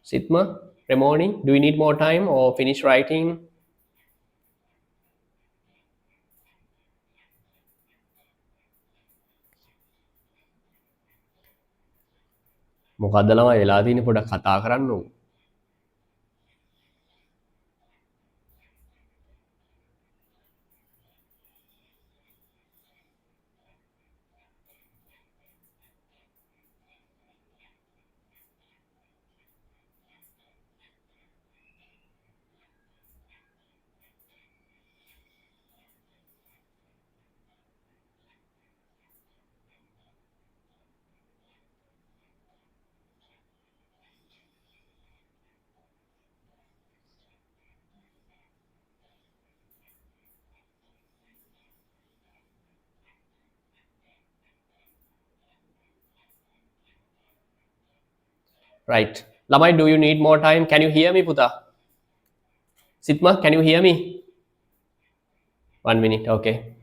Sitma, Remoni, do you need more time or finish writing? මොකද්ද ළමයි වෙලා තියෙන්නේ පොඩ්ඩක් කතා කරන්න ඕ. Right. Lamai, do you need more time? Can you hear me, Puta? Sitma, can you hear me? 1 minute, okay.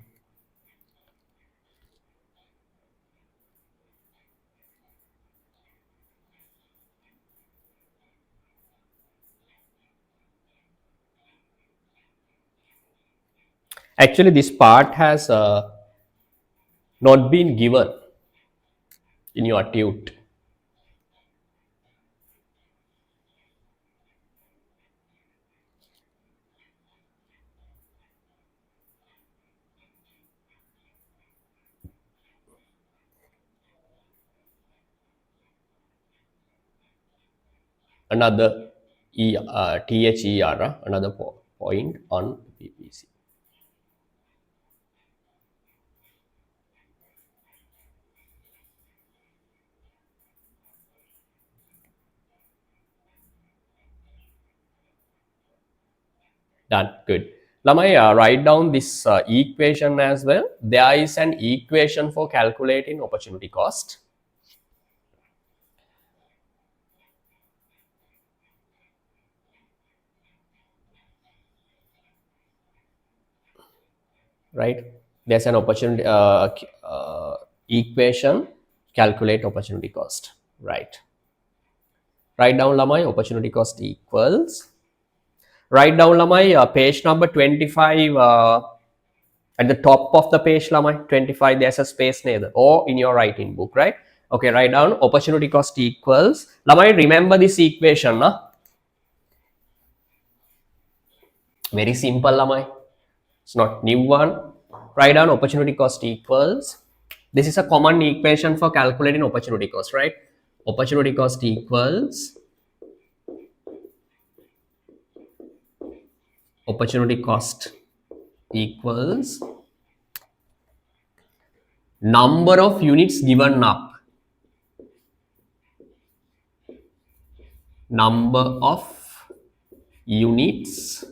Actually, this part has not been given in your tute. Another THER, another point on PPC. Done. Good. Lamai, write down this equation as well. There is an equation for calculating opportunity cost. Right? There's an opportunity equation, calculate opportunity cost. Right. Write down, Lamai, opportunity cost equals. Write down, Lamai, page number 25. At the top of the page, Lamai, 25, there's a space neither, or in your writing book, right? Okay, write down opportunity cost equals. Lamai, remember this equation, na? Very simple, Lamai. It's not new one. Write down opportunity cost equals, this is a common equation for calculating opportunity cost, right? Opportunity cost equals opportunity cost equals number of units given up, number of units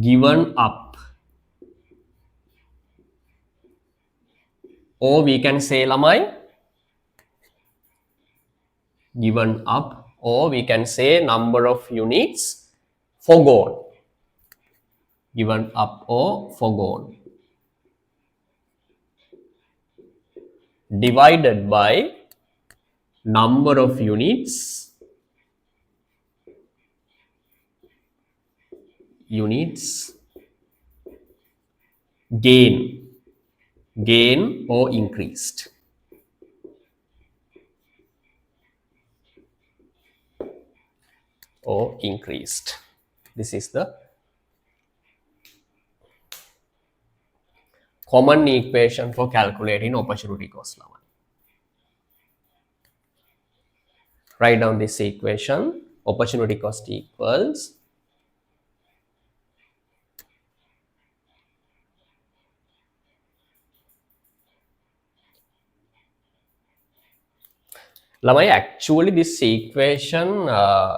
given up, or we can say lamai given up, or we can say number of units forgone, given up or forgone, divided by number of units gain or increased. This is the common equation for calculating opportunity cost. Write down this equation. Opportunity cost equals Lamai, actually this equation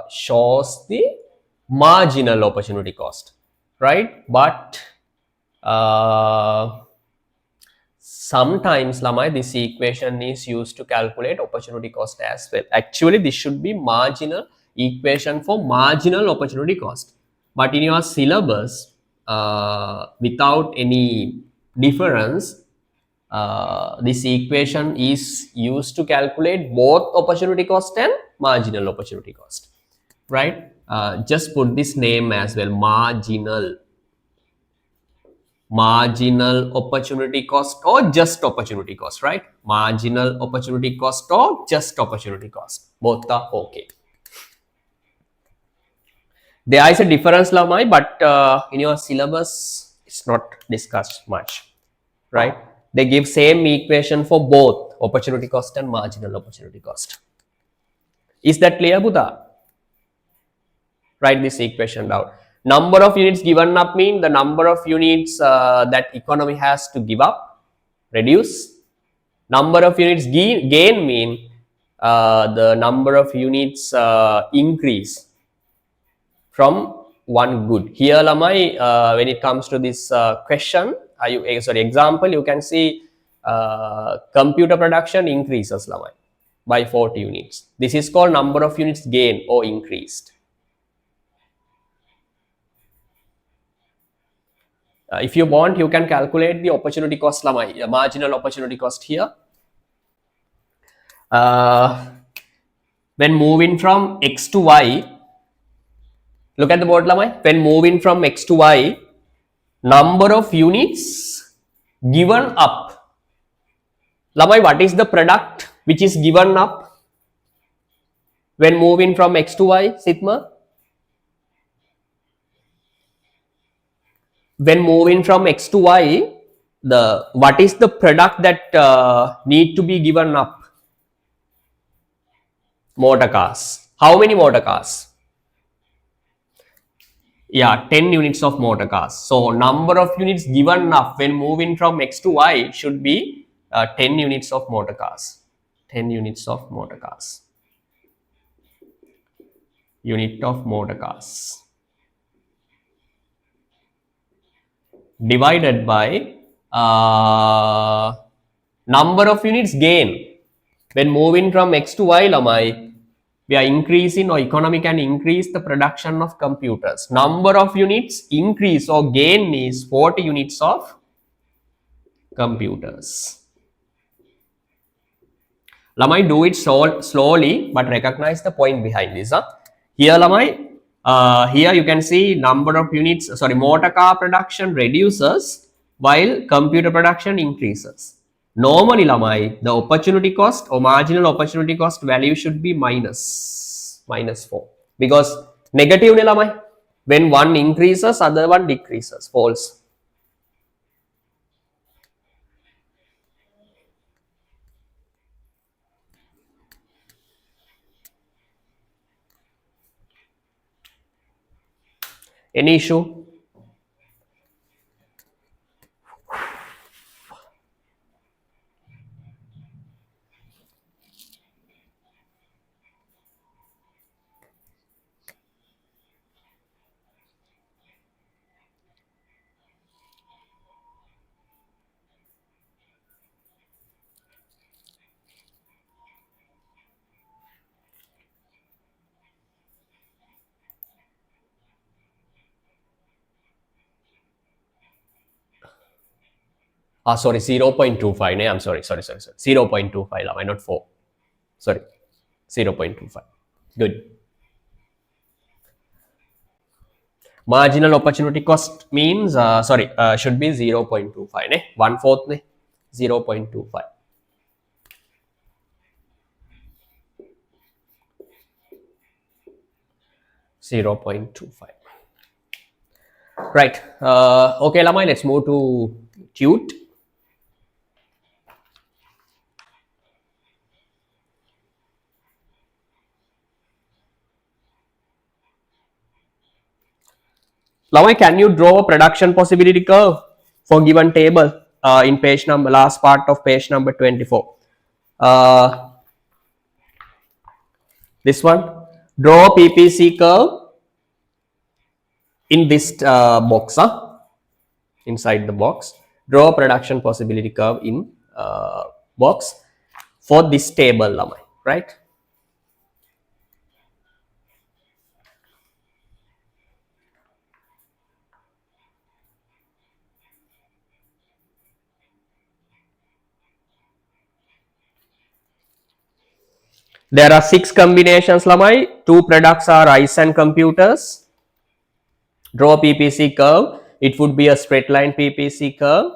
shows the marginal opportunity cost, right? But sometimes Lamai, this equation is used to calculate opportunity cost as well. Actually, this should be marginal equation for marginal opportunity cost. But in your syllabus, without any difference, this equation is used to calculate both opportunity cost and marginal opportunity cost, right? Just put this name as well, marginal opportunity cost or just opportunity cost, right? Marginal opportunity cost or just opportunity cost, both are okay. There is a difference, Lamai, but in your syllabus it's not discussed much, right? They give same equation for both opportunity cost and marginal opportunity cost. Is that clear, Buddha? Write this equation down. Number of units given up mean the number of units that economy has to give up, reduce. Number of units gain mean the number of units increase from one good. Here, Lamai, when it comes to this question, example, you can see computer production increases, Lamai, by 40 units. This is called number of units gain or increased. If you want, you can calculate the opportunity cost, Lamai, the marginal opportunity cost here. When moving from X to Y, look at the board, Lamai. When moving from X to Y, number of units given up. Lamai, what is the product which is given up when moving from X to Y, Sitma? When moving from X to Y, what is the product that need to be given up? Motor cars. How many motor cars? Yeah, 10 units of motor cars. So number of units given up when moving from X to Y should be 10 units of motor cars. 10 units of motor cars. Unit of motor cars. Divided by number of units gain. When moving from X to Y, Lamai, we are increasing, or economy can increase the production of computers. Number of units increase or gain is 40 units of computers. Lamai, do it slowly, but recognize the point behind this. Here, Lamai, here you can see number of units, motor car production reduces while computer production increases. Normally, Lamai, the opportunity cost or marginal opportunity cost value should be minus 4, because negative, Lamai, when one increases, other one decreases, false. Any issue? Sorry, 0.25. I'm sorry. 0.25, am I not 4? Sorry, 0.25. Good. Marginal opportunity cost means, should be 0.25. Ne? 1/4, ne? 0.25. 0.25. Right. Okay, Lamai, let's move to tute. Lamai, can you draw a production possibility curve for given table in page number, last part of page number 24? This one. Draw a PPC curve in this box, inside the box. Draw a production possibility curve in box for this table, Lamai, right? There are 6 combinations, Lamai. 2 products are ice and computers. Draw PPC curve. It would be a straight line PPC curve.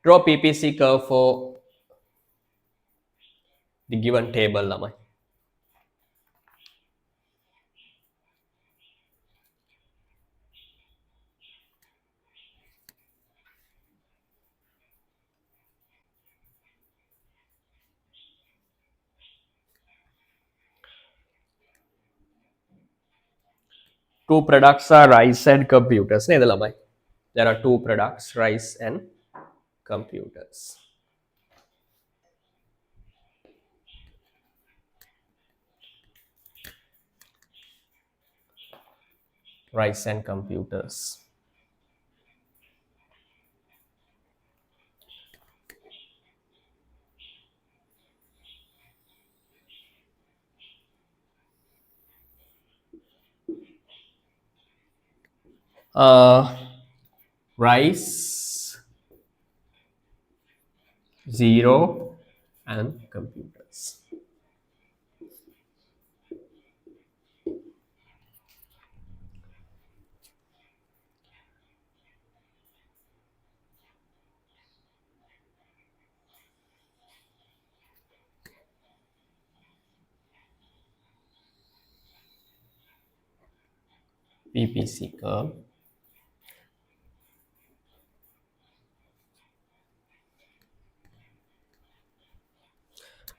Draw PPC curve for the given table, Lamai. Two products are rice and computers. There are 2 products, rice and computers. Rice and computers. Rice 0 and computers. PPC curve.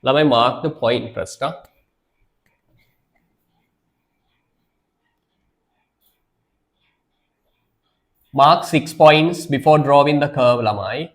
Now I mark the point first. Mark 6 points before drawing the curve, Lamai.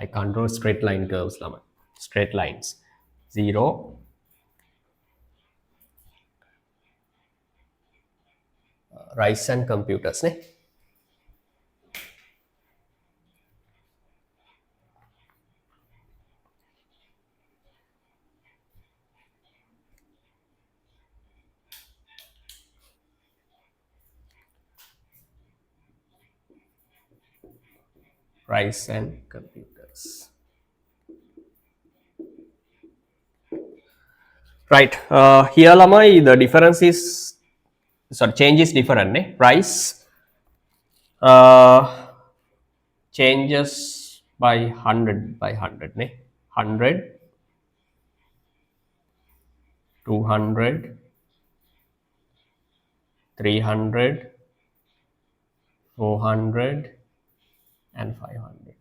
I can't draw straight line curves, Lamai. Straight lines. 0. Rice and computers, ne? Rice and computers. Right. Here, Lamai, the difference is, sorry, change is different, ne? Rice changes by 100 ne? 100, 200, 300, 400, and 500.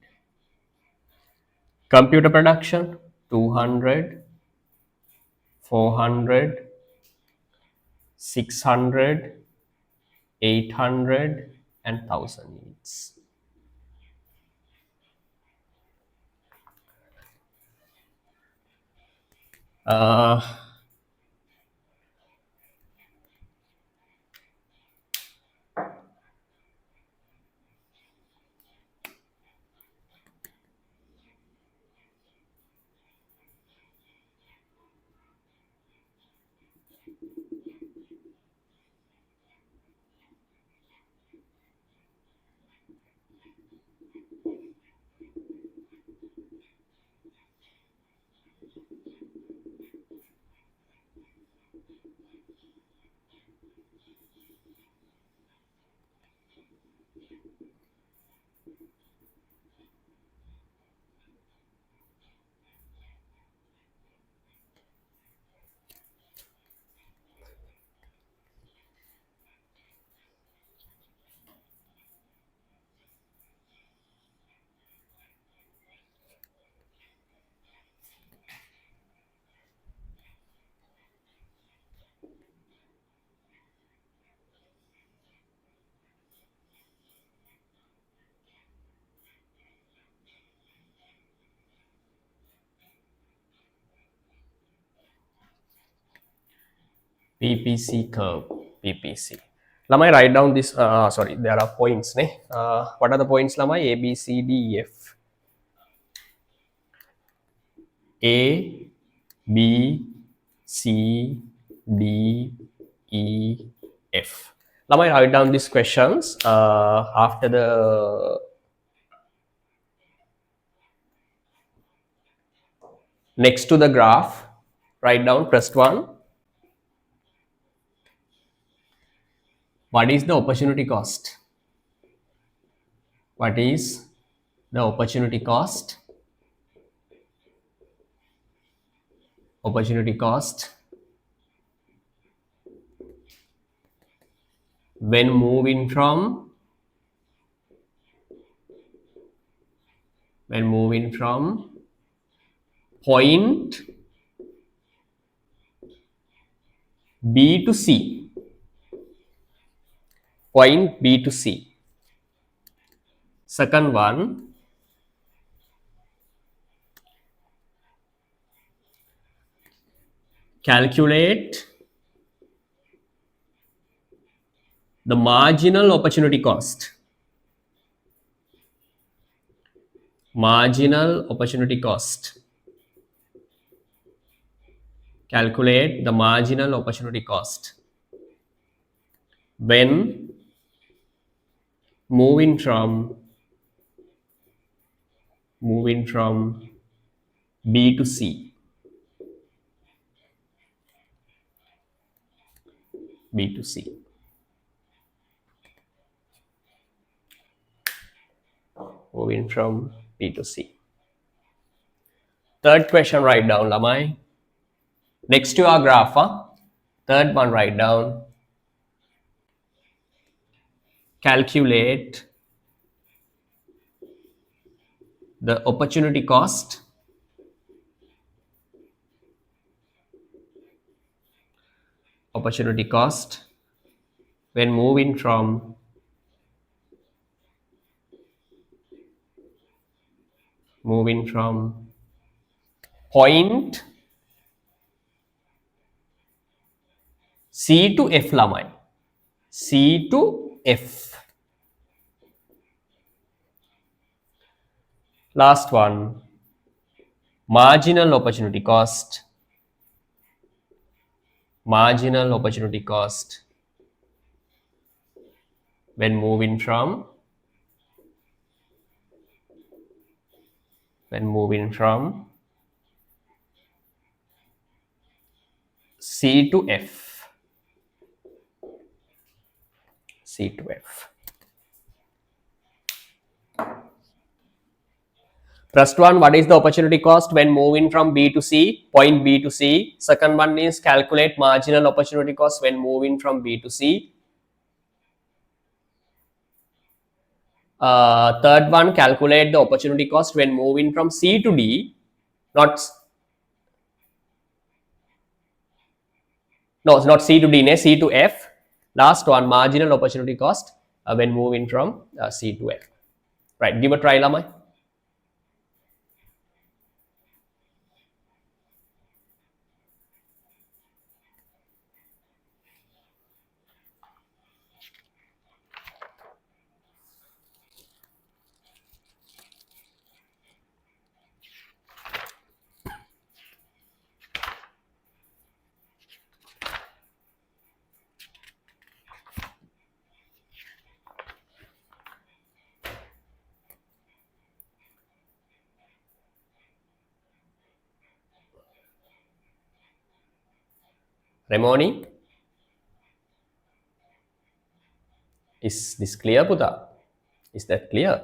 Computer production 200, 400, 600, 800, and 1000 units. Uh, PPC curve, PPC. Lamai, write down this. Sorry, there are points. Ne? What are the points, Lamai? A, B, C, D, E, F. A, B, C, D, E, F. Lamai, write down these questions after the next to the graph. Write down, press 1. What is the opportunity cost? What is the opportunity cost? opportunity cost when moving from point B to C. Point B to C. Second one, calculate the marginal opportunity cost. Marginal opportunity cost. Calculate the marginal opportunity cost when moving from B to C. B to C. Moving from B to C. Third question, write down, Lamai. Next to our graph, huh? Third one, write down. Calculate the opportunity cost when moving from point C to F, Lamai. C to F. Last one, marginal opportunity cost. Marginal opportunity cost when moving from C to F. C to F. First one, what is the opportunity cost when moving from B to C, point B to C. Second one is calculate marginal opportunity cost when moving from B to C. Third one, calculate the opportunity cost when moving from C to D. It's not C to D, C to F. Last one, marginal opportunity cost when moving from C to F. Right, give a try, Lamai. Remoni, is this clear, Puta? Is that clear?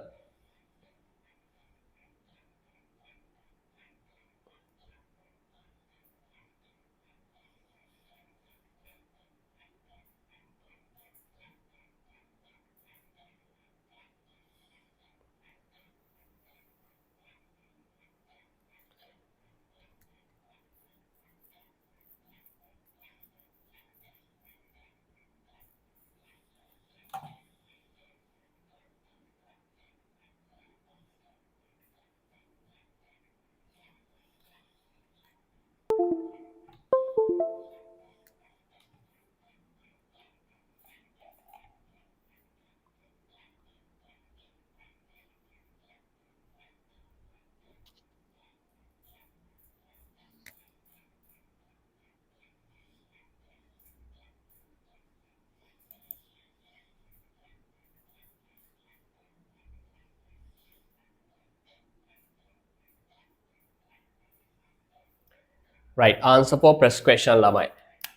Right, answer for press question, Lamai.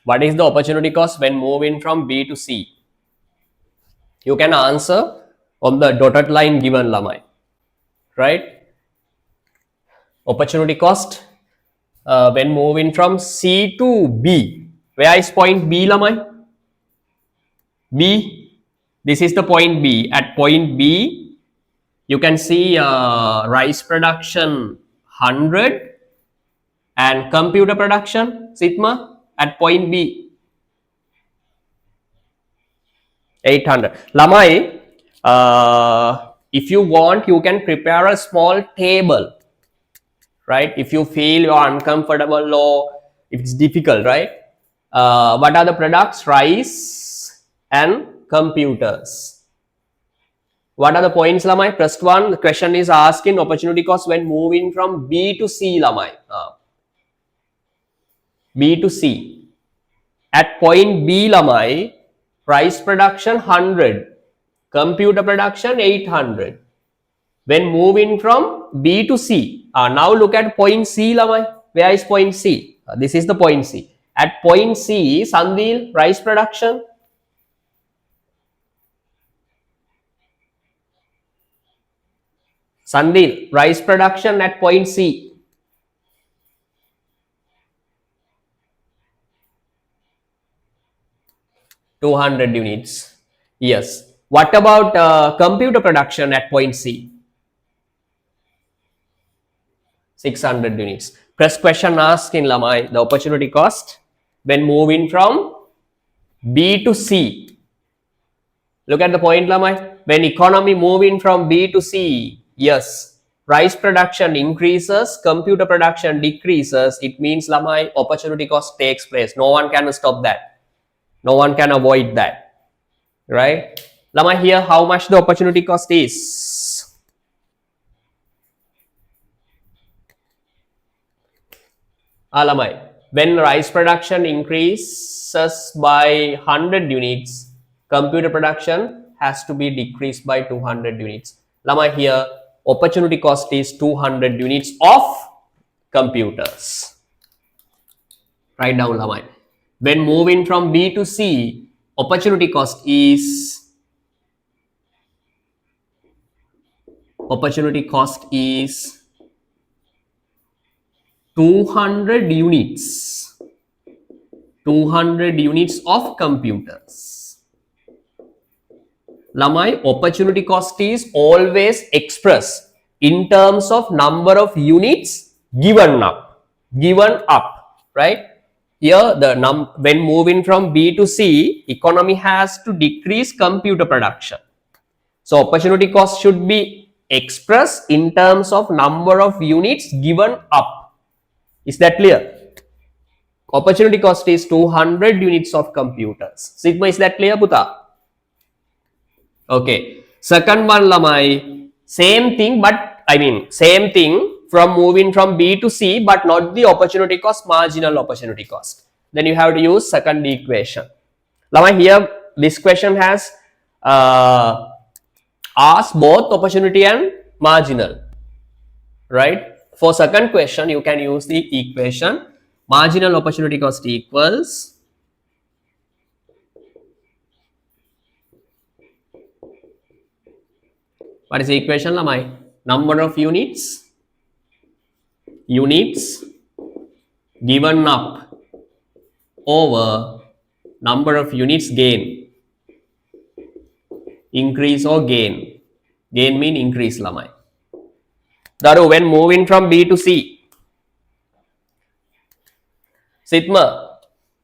What is the opportunity cost when moving from B to C? You can answer on the dotted line given, Lamai. Right? Opportunity cost When moving from C to B. Where is point B, Lamai? B. This is the point B. At point B, you can see rice production 100 and computer production, Sigma, at point B 800. Lamai, if you want, you can prepare a small table, right? If you feel you're uncomfortable or if it's difficult, right? What are the products? Rice and computers. What are the points, Lamai? First one, the question is asking opportunity cost when moving from B to C, Lamai. B to C. At point B, Lamai, rice production 100, computer production 800. When moving from B to C, now look at point C, Lamai. Where is point C? This is the point C. At point C, Sandil, rice production. Sandil, rice production at point C. 200 units. Yes. What about computer production at point C? 600 units. First question asked in Lamai, the opportunity cost when moving from B to C. Look at the point, Lamai. When economy moving from B to C, yes, rice production increases, computer production decreases. It means, Lamai, opportunity cost takes place. No one can stop that. No one can avoid that. Right? Lamai, here how much the opportunity cost is? Lamai, when rice production increases by 100 units, computer production has to be decreased by 200 units. Lamai, here opportunity cost is 200 units of computers. Write down, Lamai. When moving from B to C, opportunity cost is 200 units. 200 units of computers. Lamai, opportunity cost is always expressed in terms of number of units given up, right? Here when moving from B to C, economy has to decrease computer production. So opportunity cost should be expressed in terms of number of units given up. Is that clear? Opportunity cost is 200 units of computers. Sigma, is that clear, Puta? Okay. Second one, Lamai, same thing, but same thing from moving from B to C, but not the opportunity cost, marginal opportunity cost. Then you have to use second equation. Lamai, here this question has asked both opportunity and marginal, right? For second question, you can use the equation marginal opportunity cost equals what is the equation, Lamai? Number of units given up over number of units gain. Increase or gain. Gain mean increase, Lamai. Daru, when moving from B to C, Sigma,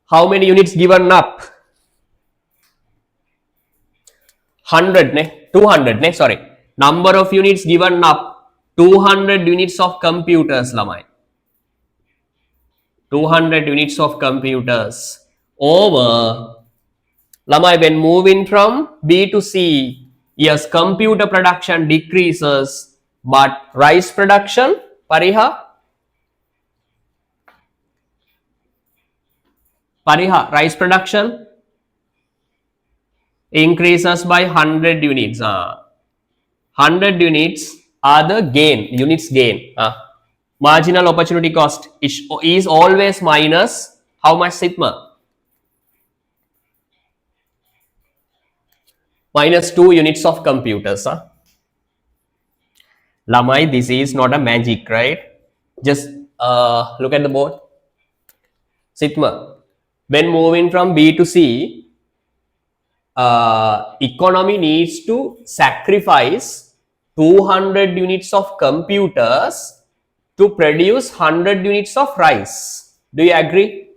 how many units given up? 100 ne? 200 ne? Sorry. Number of units given up, 200 units of computers, Lamai. 200 units of computers over, Lamai, when moving from B to C, yes, computer production decreases, but rice production, Pariha, rice production increases by 100 units. 100 units are the units gain. Marginal opportunity cost is always minus how much, Sigma? Minus 2 units of computers. Lamai, this is not a magic, right? Just Look at the board. Sitma. When moving from B to C, economy needs to sacrifice 200 units of computers to produce 100 units of rice. Do you agree?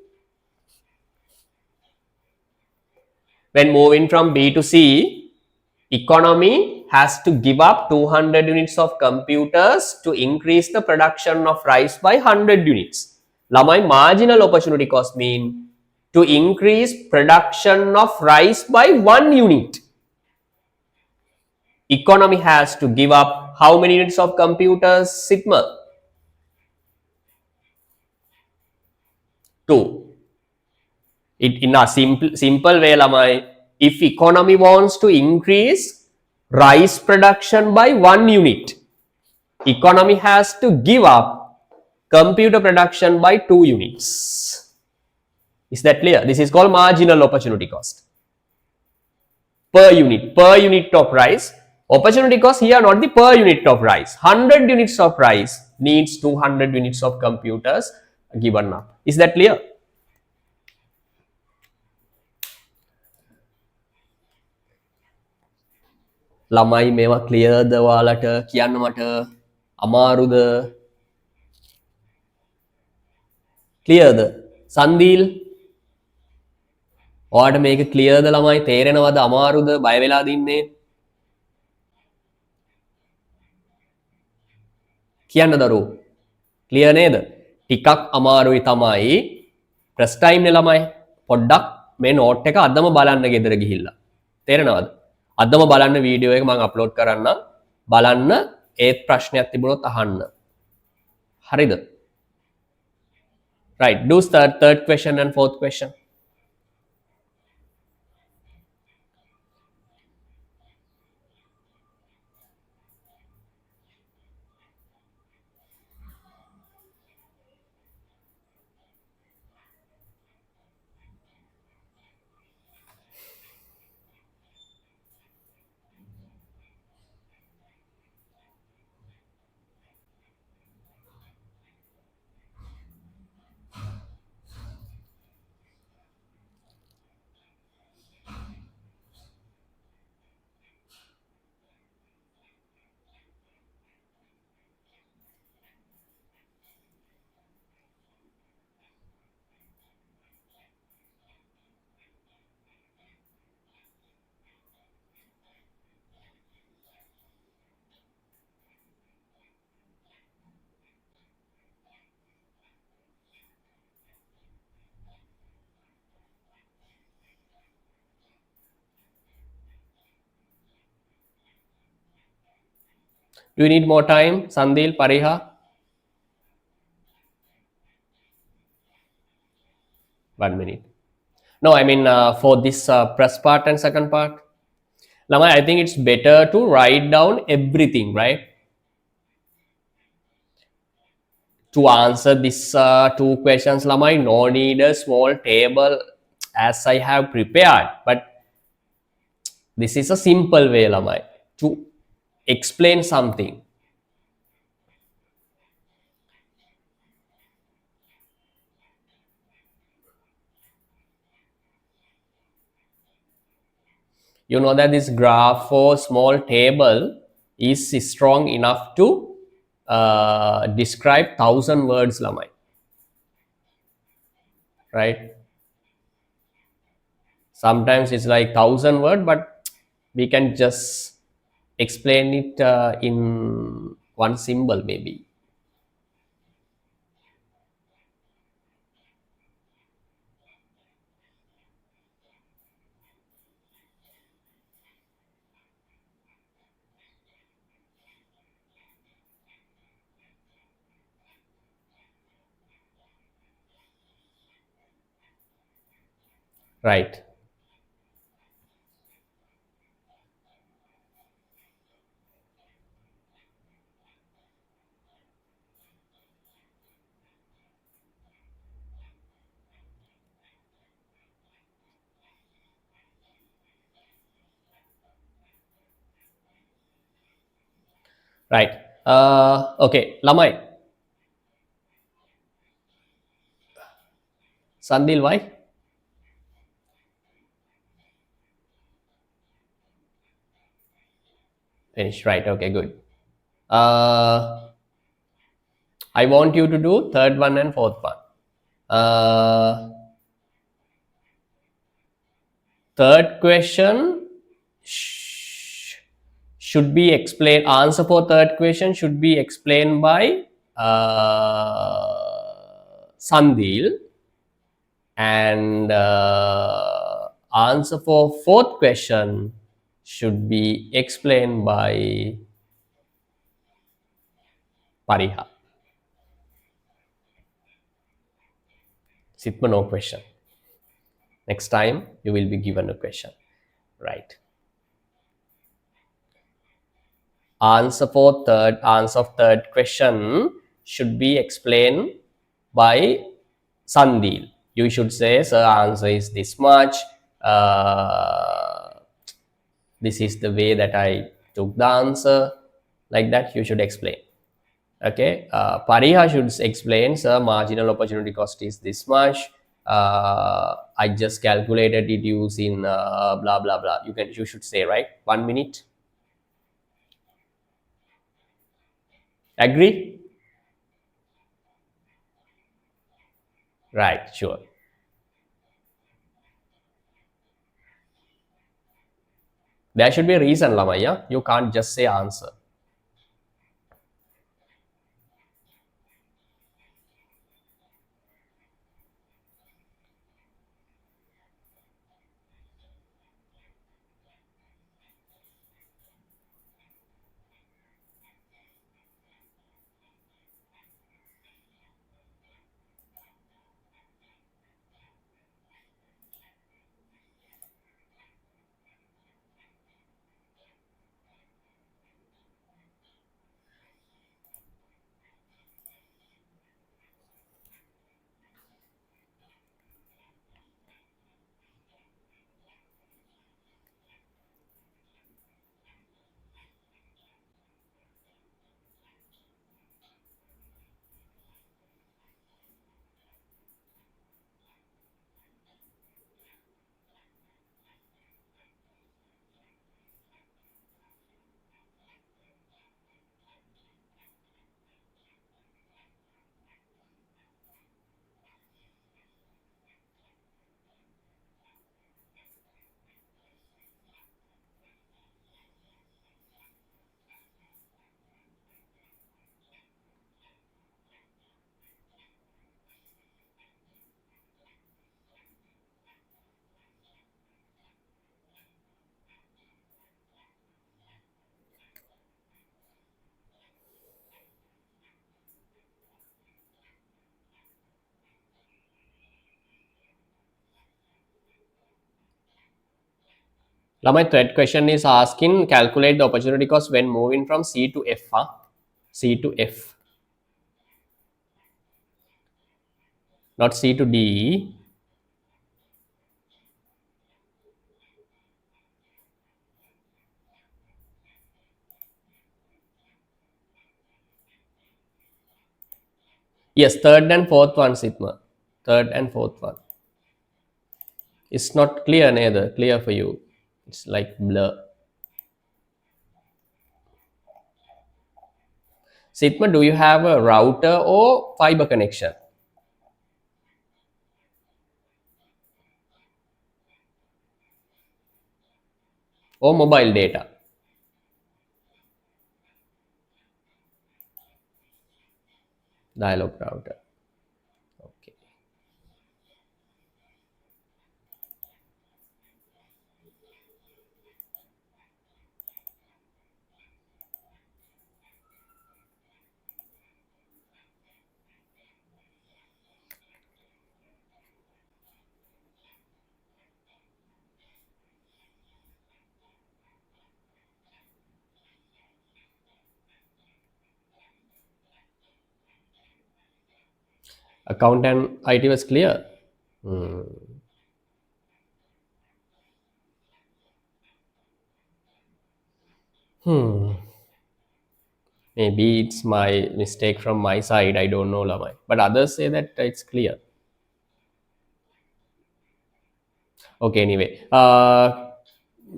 When moving from B to C, economy has to give up 200 units of computers to increase the production of rice by 100 units. Lamai marginal opportunity cost mean to increase production of rice by 1 unit. Economy has to give up how many units of computers, Sigma? 2. In a simple way, Lamai, if economy wants to increase rice production by 1 unit, economy has to give up computer production by 2 units. Is that clear? This is called marginal opportunity cost. Per unit of rice. Opportunity cost here, not the per unit of rice. 100 units of rice needs 200 units of computers given up. Is that clear? ළමයි මේවා ක්ලියර්ද ඔයාලට කියන්න මට අමාරුද ක්ලියර්ද සන්දීල් ඔයාට මේක ක්ලියර්ද ළමයි තේරෙනවද අමාරුද බය වෙලා දින්නේ කියන්න දරුවෝ ක්ලියර් නේද ටිකක් අමාරුයි තමයි ෆස්ට් ටයිම් නේ ළමයි පොඩ්ඩක් මේ නෝට් එක අදම බලන්න ගෙදර ගිහිල්ලා තේරෙනවද අදම බලන්න වීඩියෝ එක මම අප්ලෝඩ් කරන්න බලන්න ඒත් ප්‍රශ්නයක් තිබුණොත් අහන්න හරිද right do third question and fourth question do you need more time Sandil Pariha one minute no I mean for this first part and second part Lama I think it's better to write down everything right to answer this two questions Lamai no need a small table as I have prepared but this is a simple way Lamai to explain something you know that this graph or small table is strong enough to describe 1,000 words Lamai right sometimes it's like 1,000 word but we can just explain it in one symbol maybe right right okay lamai Sandil, why? Finish, right? Okay, good. I want you to do third one and fourth one. Third question should be explained. Answer for third question should be explained by Sandil, and answer for fourth question should be explained by Pariha. Sitma, no question. Next time you will be given a question, right? Answer of third question should be explained by Sandil. You should say, sir, answer is this much. This is the way that I took the answer. Like that, you should explain. Okay. Pariha should explain, sir, marginal opportunity cost is this much. I just calculated it using blah blah blah. You should say, right? 1 minute. Agree? Right, sure. There should be a reason, Lamaya. You can't just say answer. Now my third question is asking calculate the opportunity cost when moving from C to F. Huh? C to F. Not C to D. Yes, third and fourth one, Sitma. Third and fourth one. It's not clear neither. Clear for you. It's like blur. Sitma, do you have a router or fiber connection? Or mobile data? Dialog router. Okay. Account and IT was clear. Maybe it's my mistake from my side. I don't know, Lamai. But others say that it's clear. Okay, anyway.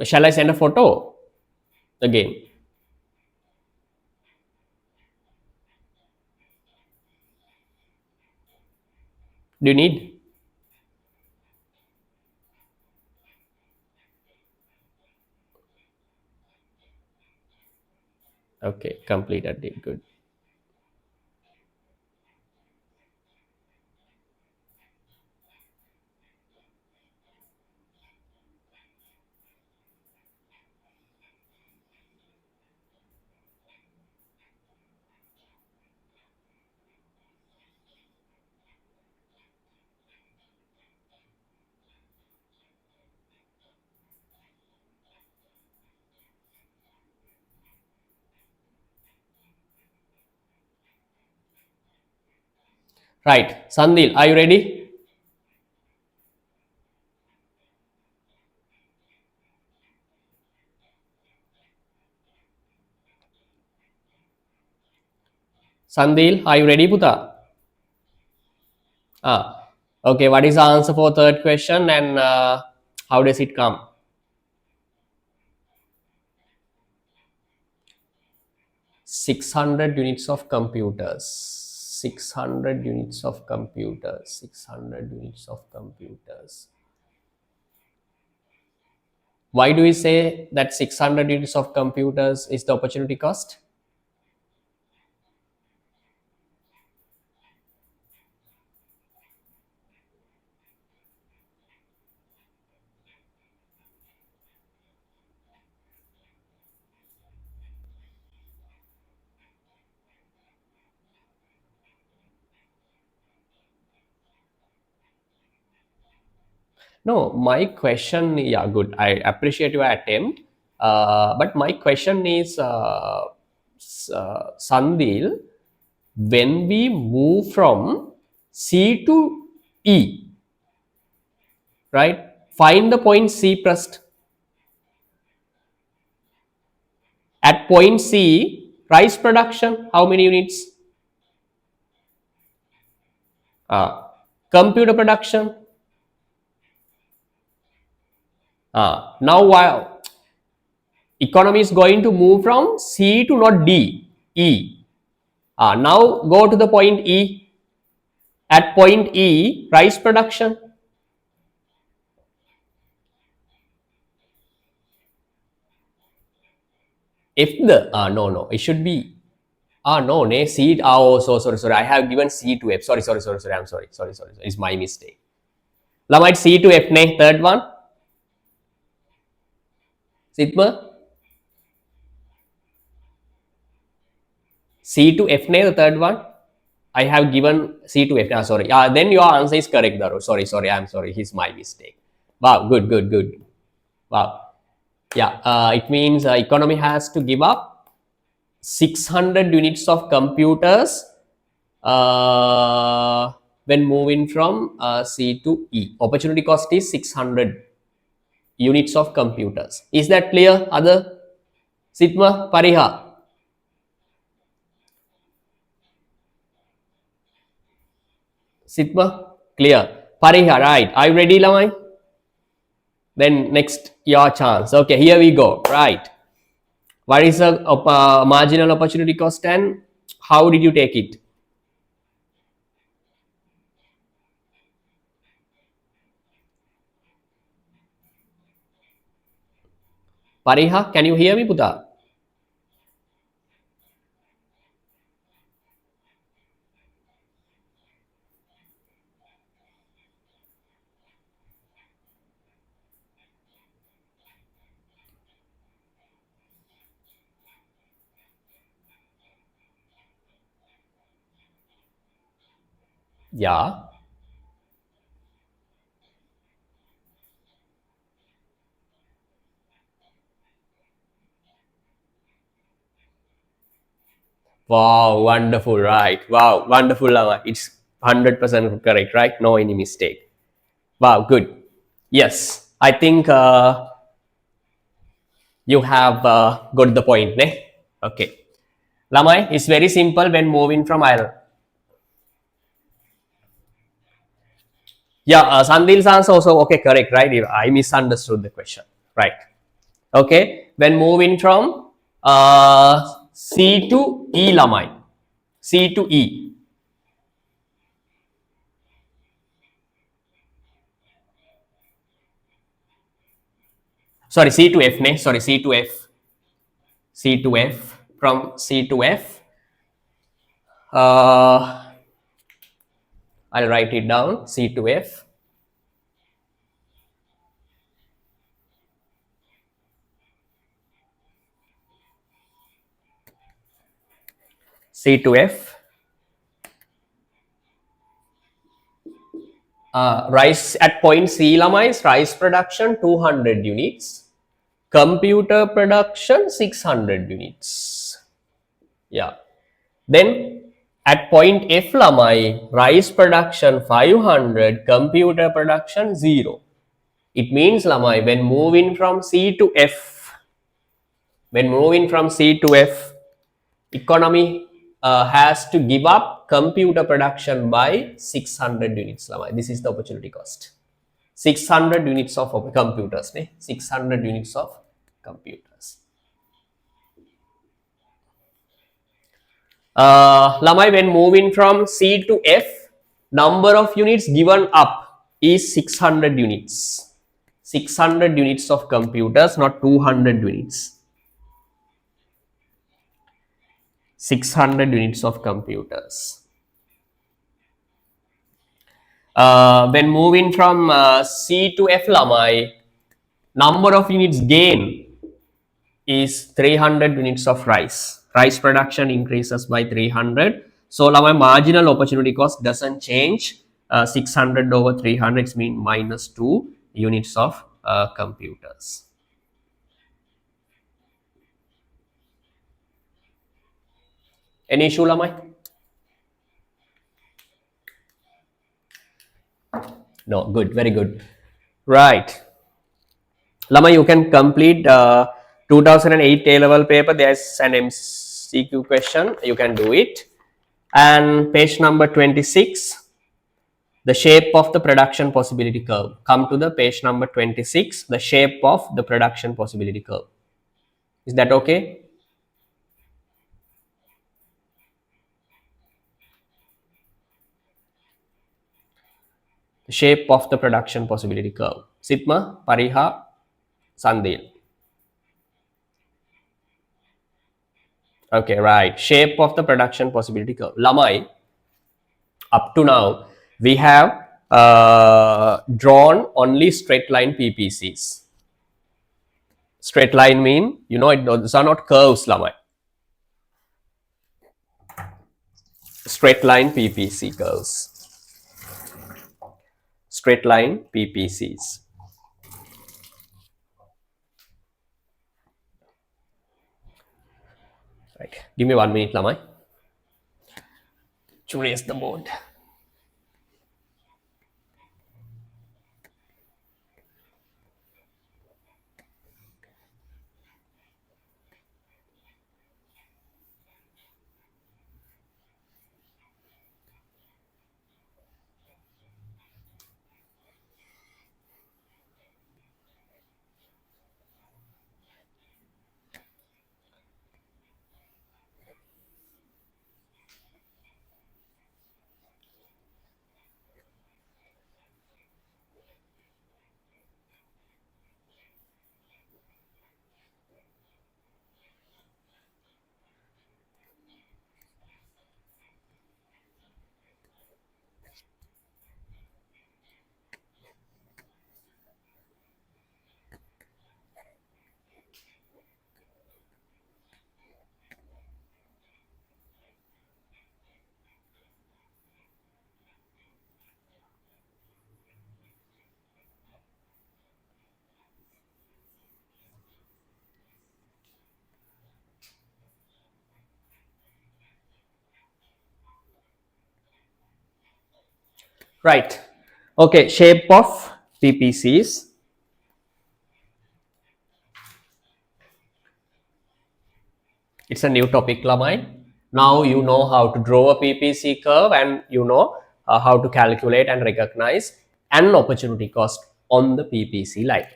Shall I send a photo again? Do you need? Okay, completed it. Good. Right. Sandil, are you ready? Sandil, are you ready, Puta? Ah. Okay, what is the answer for third question and how does it come? 600 units of computers. 600 units of computers. 600 units of computers. Why do we say that 600 units of computers is the opportunity cost? No, my question, yeah, good. I appreciate your attempt. But my question is, Sandil, when we move from C to E, right? Find the point C first. At point C, rice production, how many units? Computer production. Now, while economy is going to move from C to not D, E. Now go to the point E. At point E, rice production. If the no, it should be no, ne C. Oh, so sorry. I have given C to F. Sorry. I'm sorry. It's my mistake. Lamite C to F ne third one. Sitma C to F ne the third one. I have given C to F. Sorry. Then your answer is correct, Daru. Sorry. I'm sorry. It's my mistake. Wow. Good. Wow. Yeah. It means economy has to give up 600 units of computers when moving from C to E. Opportunity cost is 600 units of computers. Is that clear? Other Sitma Pariha. Sitma clear. Pariha, right? Are you ready, Lamai? Then next, your chance. Okay, here we go. Right. What is the marginal opportunity cost and how did you take it? Pariha, can you hear me, Puta? Yeah. Wow, wonderful, right? Wow, wonderful, Lama. It's 100% correct, right? No any mistake. Wow, good. Yes, I think you have got the point, ne? Okay. Lamai, it's very simple when moving from aisle. Yeah, Sandil's answer also okay, correct, right? I misunderstood the question, right? Okay, when moving from C to E, Lamai, C to E. Sorry, C to F, ne? Sorry, C to F. C to F. From C to F. I'll write it down. C to F. C to F. Rice at point C, Lamais, rice production 200 units. Computer production 600 units. Yeah. Then at point F, Lamai, rice production 500, computer production 0. It means, Lamai, when moving from C to F, economy has to give up computer production by 600 units, Lamai. This is the opportunity cost. 600 units of computers, 600 units of computers. Lamai, when moving from C to F, number of units given up is 600 units. 600 units of computers, not 200 units. 600 units of computers. When moving from C to F, Lamai, number of units gain is 300 units of rice. Rice production increases by 300. So my marginal opportunity cost doesn't change. 600 over 300 means minus 2 units of computers. Any issue, Lamai? No, good, very good. Right. Lama, you can complete 2008 A-level paper. There's an MCQ question. You can do it. And page number 26, the shape of the production possibility curve. Come to the page number 26, the shape of the production possibility curve. Is that okay? The shape of the production possibility curve. Sitma, Pariha, Sandil. Okay, right. Shape of the production possibility curve. Lamai, up to now, we have drawn only straight line PPCs. Straight line mean, those are not curves, Lamai. Straight line PPC curves. Straight line PPCs. Right. Give me 1 minute, Lamai, to raise the board. Right. Okay, shape of PPCs. It's a new topic, Lamai. Now you know how to draw a PPC curve and you know how to calculate and recognize and opportunity cost on the PPC line.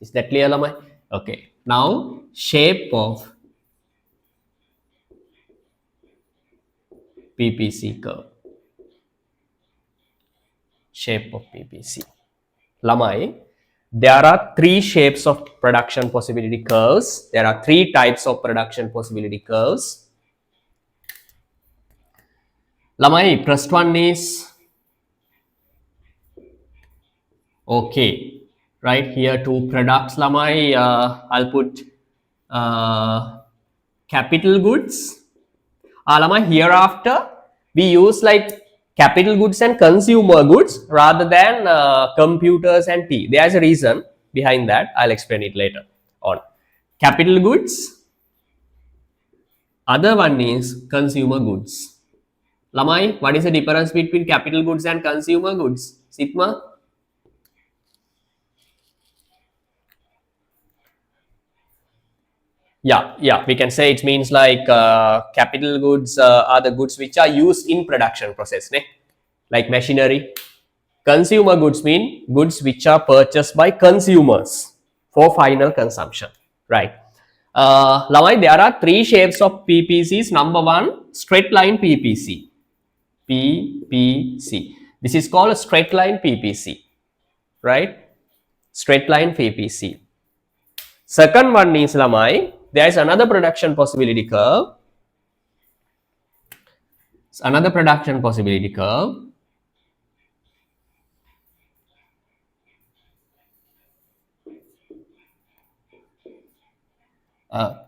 Is that clear, Lamai? Okay. Now, shape of PPC curve. Shape of PPC. Lamai, there are three shapes of production possibility curves. There are three types of production possibility curves. Lamai, first one is okay. Right here, two products. Lamai, I'll put capital goods. Lamai, hereafter we use like capital goods and consumer goods rather than computers and tea. There's a reason behind that. I'll explain it later on. Capital goods. Other one is consumer goods. Lamai, what is the difference between capital goods and consumer goods? Sitma? Yeah, we can say it means like capital goods are the goods which are used in production process, ne? Like machinery. Consumer goods mean goods which are purchased by consumers for final consumption, right? Lamai, there are three shapes of PPCs. Number one, straight line PPC. PPC. This is called a straight line PPC, right? Straight line PPC. Second one is Lamai, there is another production possibility curve. Another production possibility curve.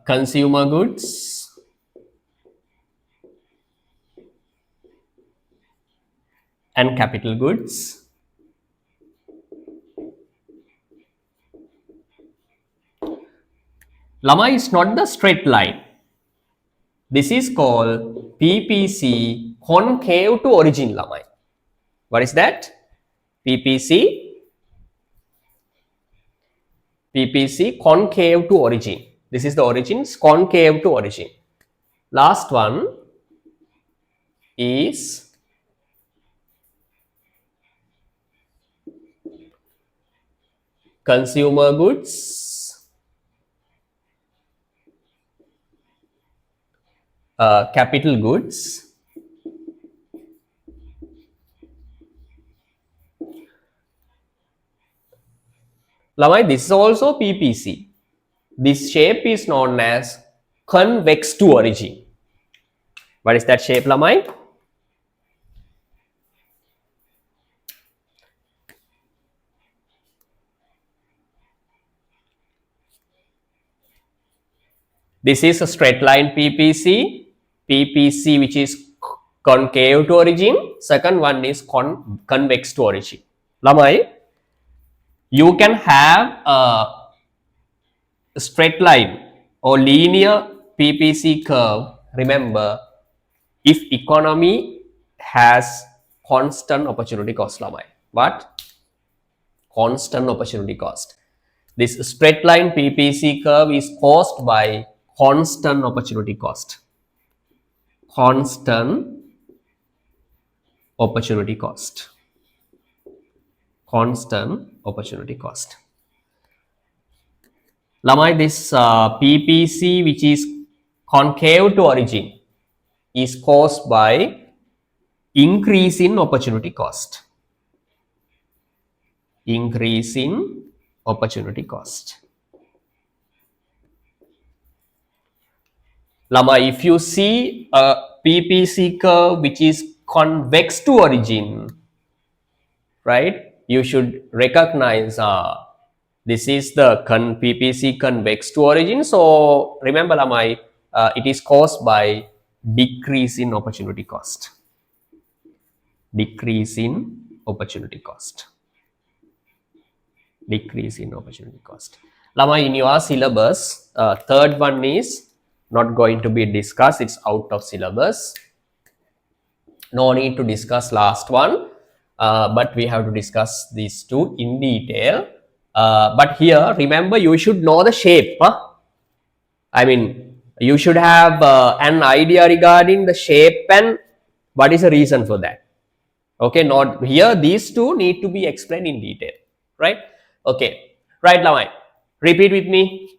Consumer goods and capital goods. Lamai is not the straight line. This is called PPC concave to origin, Lamai. What is that? PPC concave to origin. This is the origin, concave to origin. Last one is consumer goods, capital goods, Lamai, this is also PPC. This shape is known as convex to origin. What is that shape, Lamai? This is a straight line PPC. PPC which is concave to origin. Second one is convex to origin. Lamai, you can have a straight line or linear PPC curve. Remember, if economy has constant opportunity cost, Lamai. What? Constant opportunity cost. This straight line PPC curve is caused by constant opportunity cost. Constant opportunity cost. Constant opportunity cost. Lamai, this PPC which is concave to origin is caused by increase in opportunity cost. Increase in opportunity cost. Lamai, if you see a PPC curve which is convex to origin, right, you should recognize this is the PPC convex to origin. So remember, Lamai, it is caused by decrease in opportunity cost. Decrease in opportunity cost. Decrease in opportunity cost. Lamai, in your syllabus, third one is not going to be discussed. It's out of syllabus. No need to discuss last one. But we have to discuss these two in detail. But here, remember, you should know the shape. I mean, you should have an idea regarding the shape and what is the reason for that. Okay, not here. These two need to be explained in detail, right? Okay, right, Lamai. Repeat with me.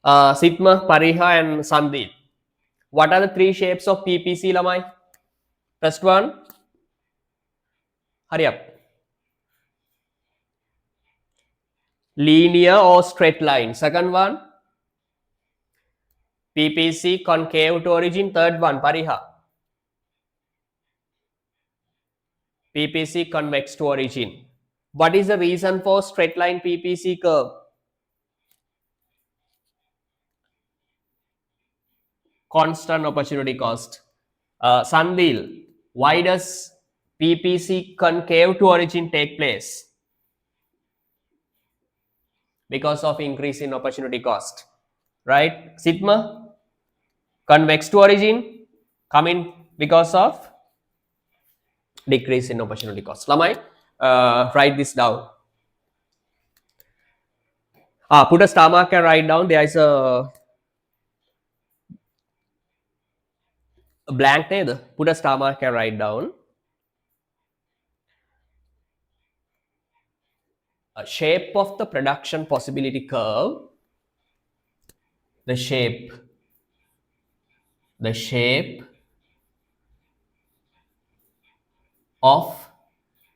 Sitma, Pariha, and Sandil. What are the three shapes of PPC, Lamai? First one, hurry up. Linear or straight line. Second one, PPC concave to origin. Third one, Pariha. PPC convex to origin. What is the reason for straight line PPC curve? Constant opportunity cost. Sandil, why does PPC concave to origin take place? Because of increase in opportunity cost, right? Sigma, convex to origin, come in because of decrease in opportunity cost. Lamai, write this down. Put a star mark and write down. There is a blank there. Put a star mark and write down. A shape of the production possibility curve. The shape of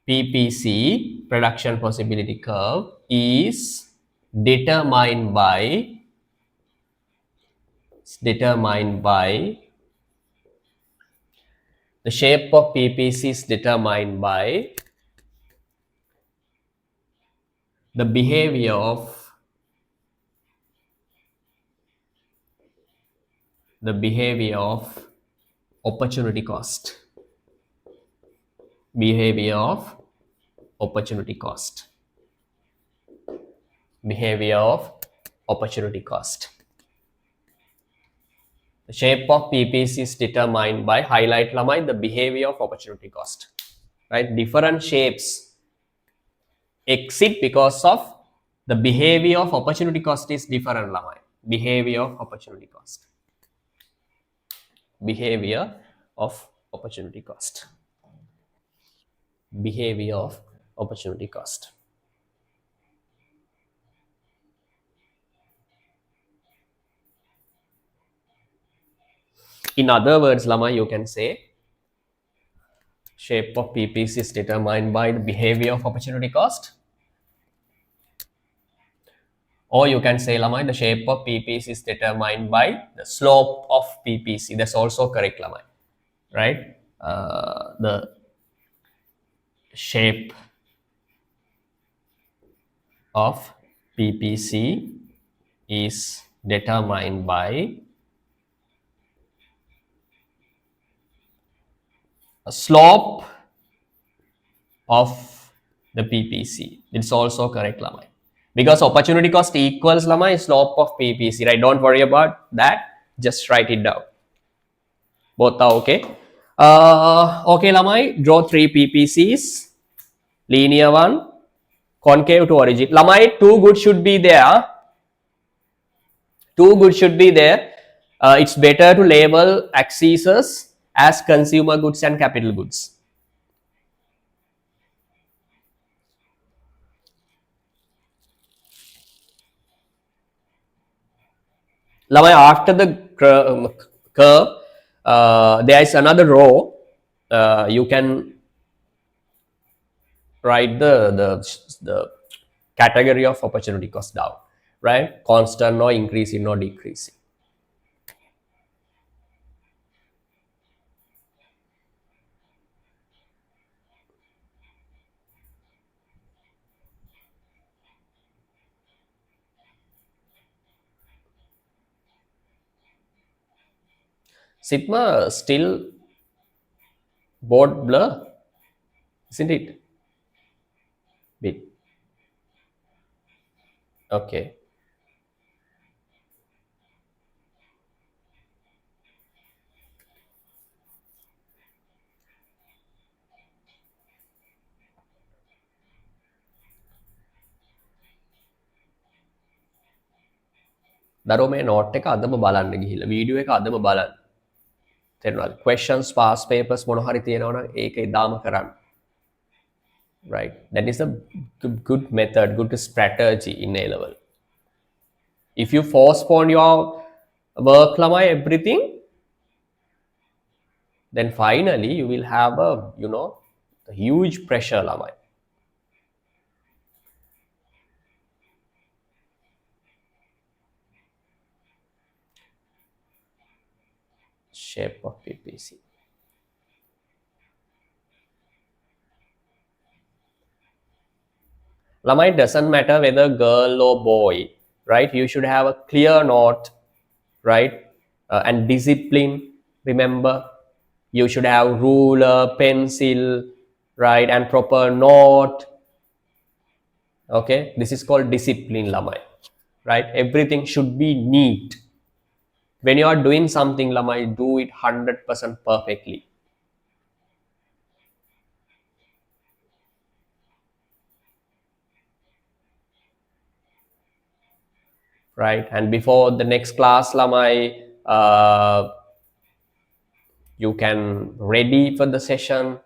PPC production possibility curve is determined by the shape of PPC is determined by the behavior of opportunity cost. Behavior of opportunity cost. Behavior of opportunity cost. The shape of PPC is determined by, highlight Lamai, the behavior of opportunity cost. Right? Different shapes exit because of the behavior of opportunity cost is different, Lamai. Behavior of opportunity cost. Behavior of opportunity cost. Behavior of opportunity cost. In other words, Lama, you can say shape of PPC is determined by the behavior of opportunity cost. Or you can say, Lama, the shape of PPC is determined by the slope of PPC. That's also correct, Lama. Right? The shape of PPC is determined by a slope of the PPC. It's also correct, Lamai. Because opportunity cost equals, Lamai, slope of PPC, right? Don't worry about that. Just write it down. Both are okay. Okay, Lamai, draw three PPCs. Linear one, concave to origin. Lamai, two good should be there. Two good should be there. It's better to label axes as consumer goods and capital goods. Lamai, after the curve, there is another row. You can write the category of opportunity cost down, right? Constant or increasing or decreasing. Sigma still board blur, isn't it? Bit. Okay. දරුවෝ මේ note එක අදම බලන්න ගිහිල්ලා video එක අදම බලන්න. තේරුණාද? questions past papers මොන හරි තියෙනවා නම් ඒක ඉදාම කරන්න. right? That is a good method, good strategy in A level. If you postpone your work lamai everything, then finally you will have a huge pressure lamai. Shape of PPC. Lamai, doesn't matter whether girl or boy, right? You should have a clear note, right? And discipline. Remember, you should have ruler, pencil, right, and proper note. Okay, this is called discipline, Lamai, right? Everything should be neat. When you are doing something, Lamai, do it 100% perfectly, right? And before the next class, Lamai, you can ready for the session,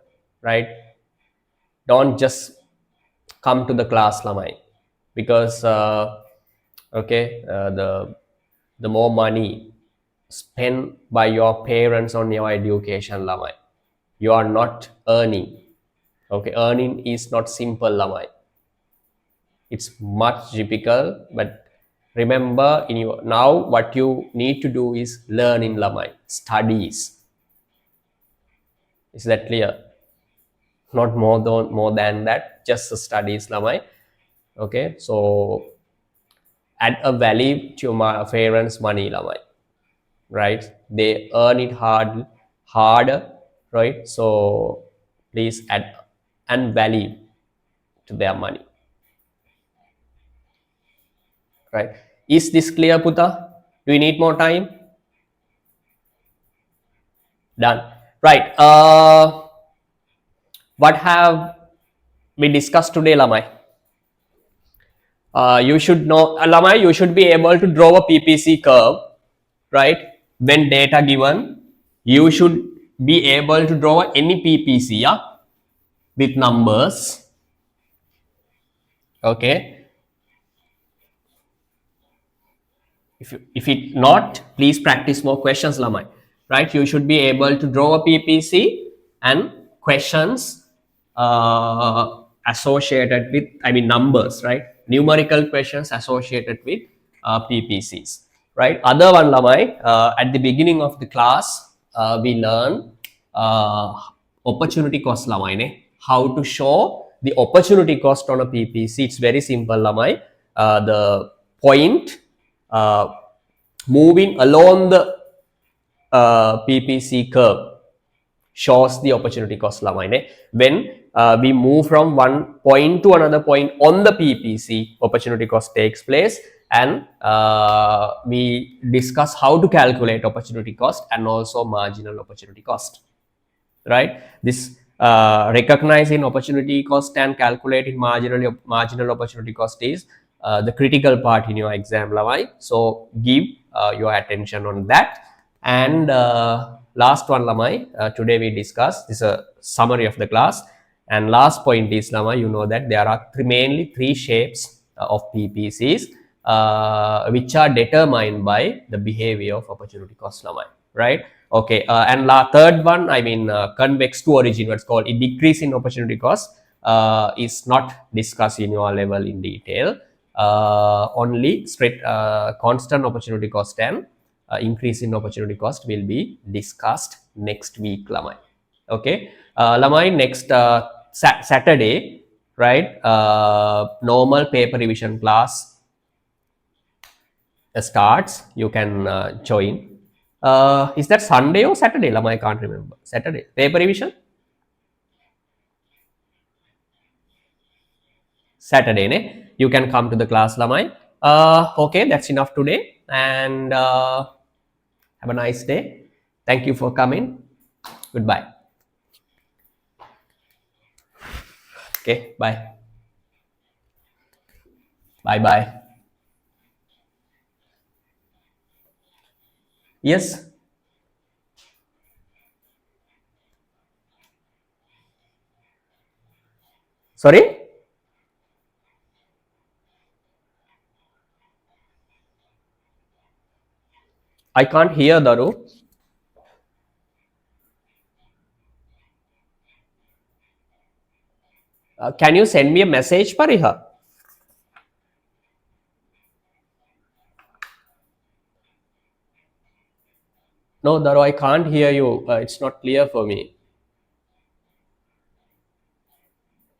right? Don't just come to the class, Lamai, because the more money spent by your parents on your education, Lamai, you are not earning. Okay, earning is not simple, Lamai. It's much difficult, but remember, in your now what you need to do is learn in Lamai, studies. Is that clear? Not more than that, just the studies, Lamai. Okay, so add a value to my parents' money, Lamai, right? They earn it harder, right? So please add and value to their money, right? Is this clear, Puta? Do you need more time? Done. Right. What have we discussed today, Lamai? You should know, Lamai, you should be able to draw a PPC curve, right? When data given, you should be able to draw any PPC, yeah, with numbers. Okay. If it not, please practice more questions, Lamai. Right? You should be able to draw a PPC and questions associated with, I mean, numbers, right? Numerical questions associated with PPCs, right? Other one, Lamai, at the beginning of the class, we learn uh, opportunity cost, Lamai, ne? How to show the opportunity cost on a PPC. It's very simple, Lamai. The point uh, moving along the PPC curve shows the opportunity cost, Lamai. When we move from one point to another point on the PPC, opportunity cost takes place, and we discuss how to calculate opportunity cost and also marginal opportunity cost, right? This recognizing opportunity cost and calculating marginal opportunity cost is the critical part in your exam, Lamai. So give your attention on that. And last one, Lamai, today we discussed this is a summary of the class. And last point is, Lamai, you know that there are mainly three shapes of PPCs, which are determined by the behavior of opportunity cost, Lamai, right? Okay, and third one, I mean, convex to origin, what's called a decrease in opportunity cost, is not discussed in your level in detail. Only straight constant opportunity cost and increase in opportunity cost will be discussed next week, Lamai. Okay, Lamai, next Saturday, right? Normal paper revision class starts. You can join. Is that Sunday or Saturday, Lama? I can't remember. Saturday. Paper revision? Saturday, ne? You can come to the class, Lamai. Okay, that's enough today. And have a nice day. Thank you for coming. Goodbye. Okay, bye. Bye bye. Yes. Sorry, I can't hear Daru. Can you send me a message, Pariha? No, Daru, I can't hear you. It's not clear for me.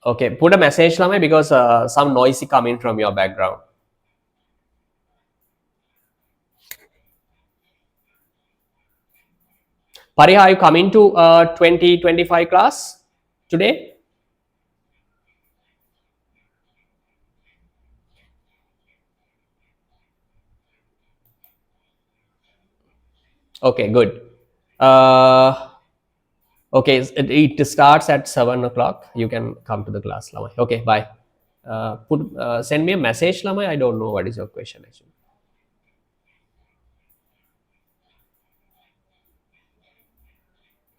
Okay, put a message, Lama, because some noisy coming from your background. Pariha, are you coming to 2025 class today? Okay, good. Uh, okay, it starts at 7 o'clock. You can come to the class, Lama. Okay, bye. Send me a message, Lama. I don't know what is your question actually.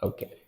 Okay.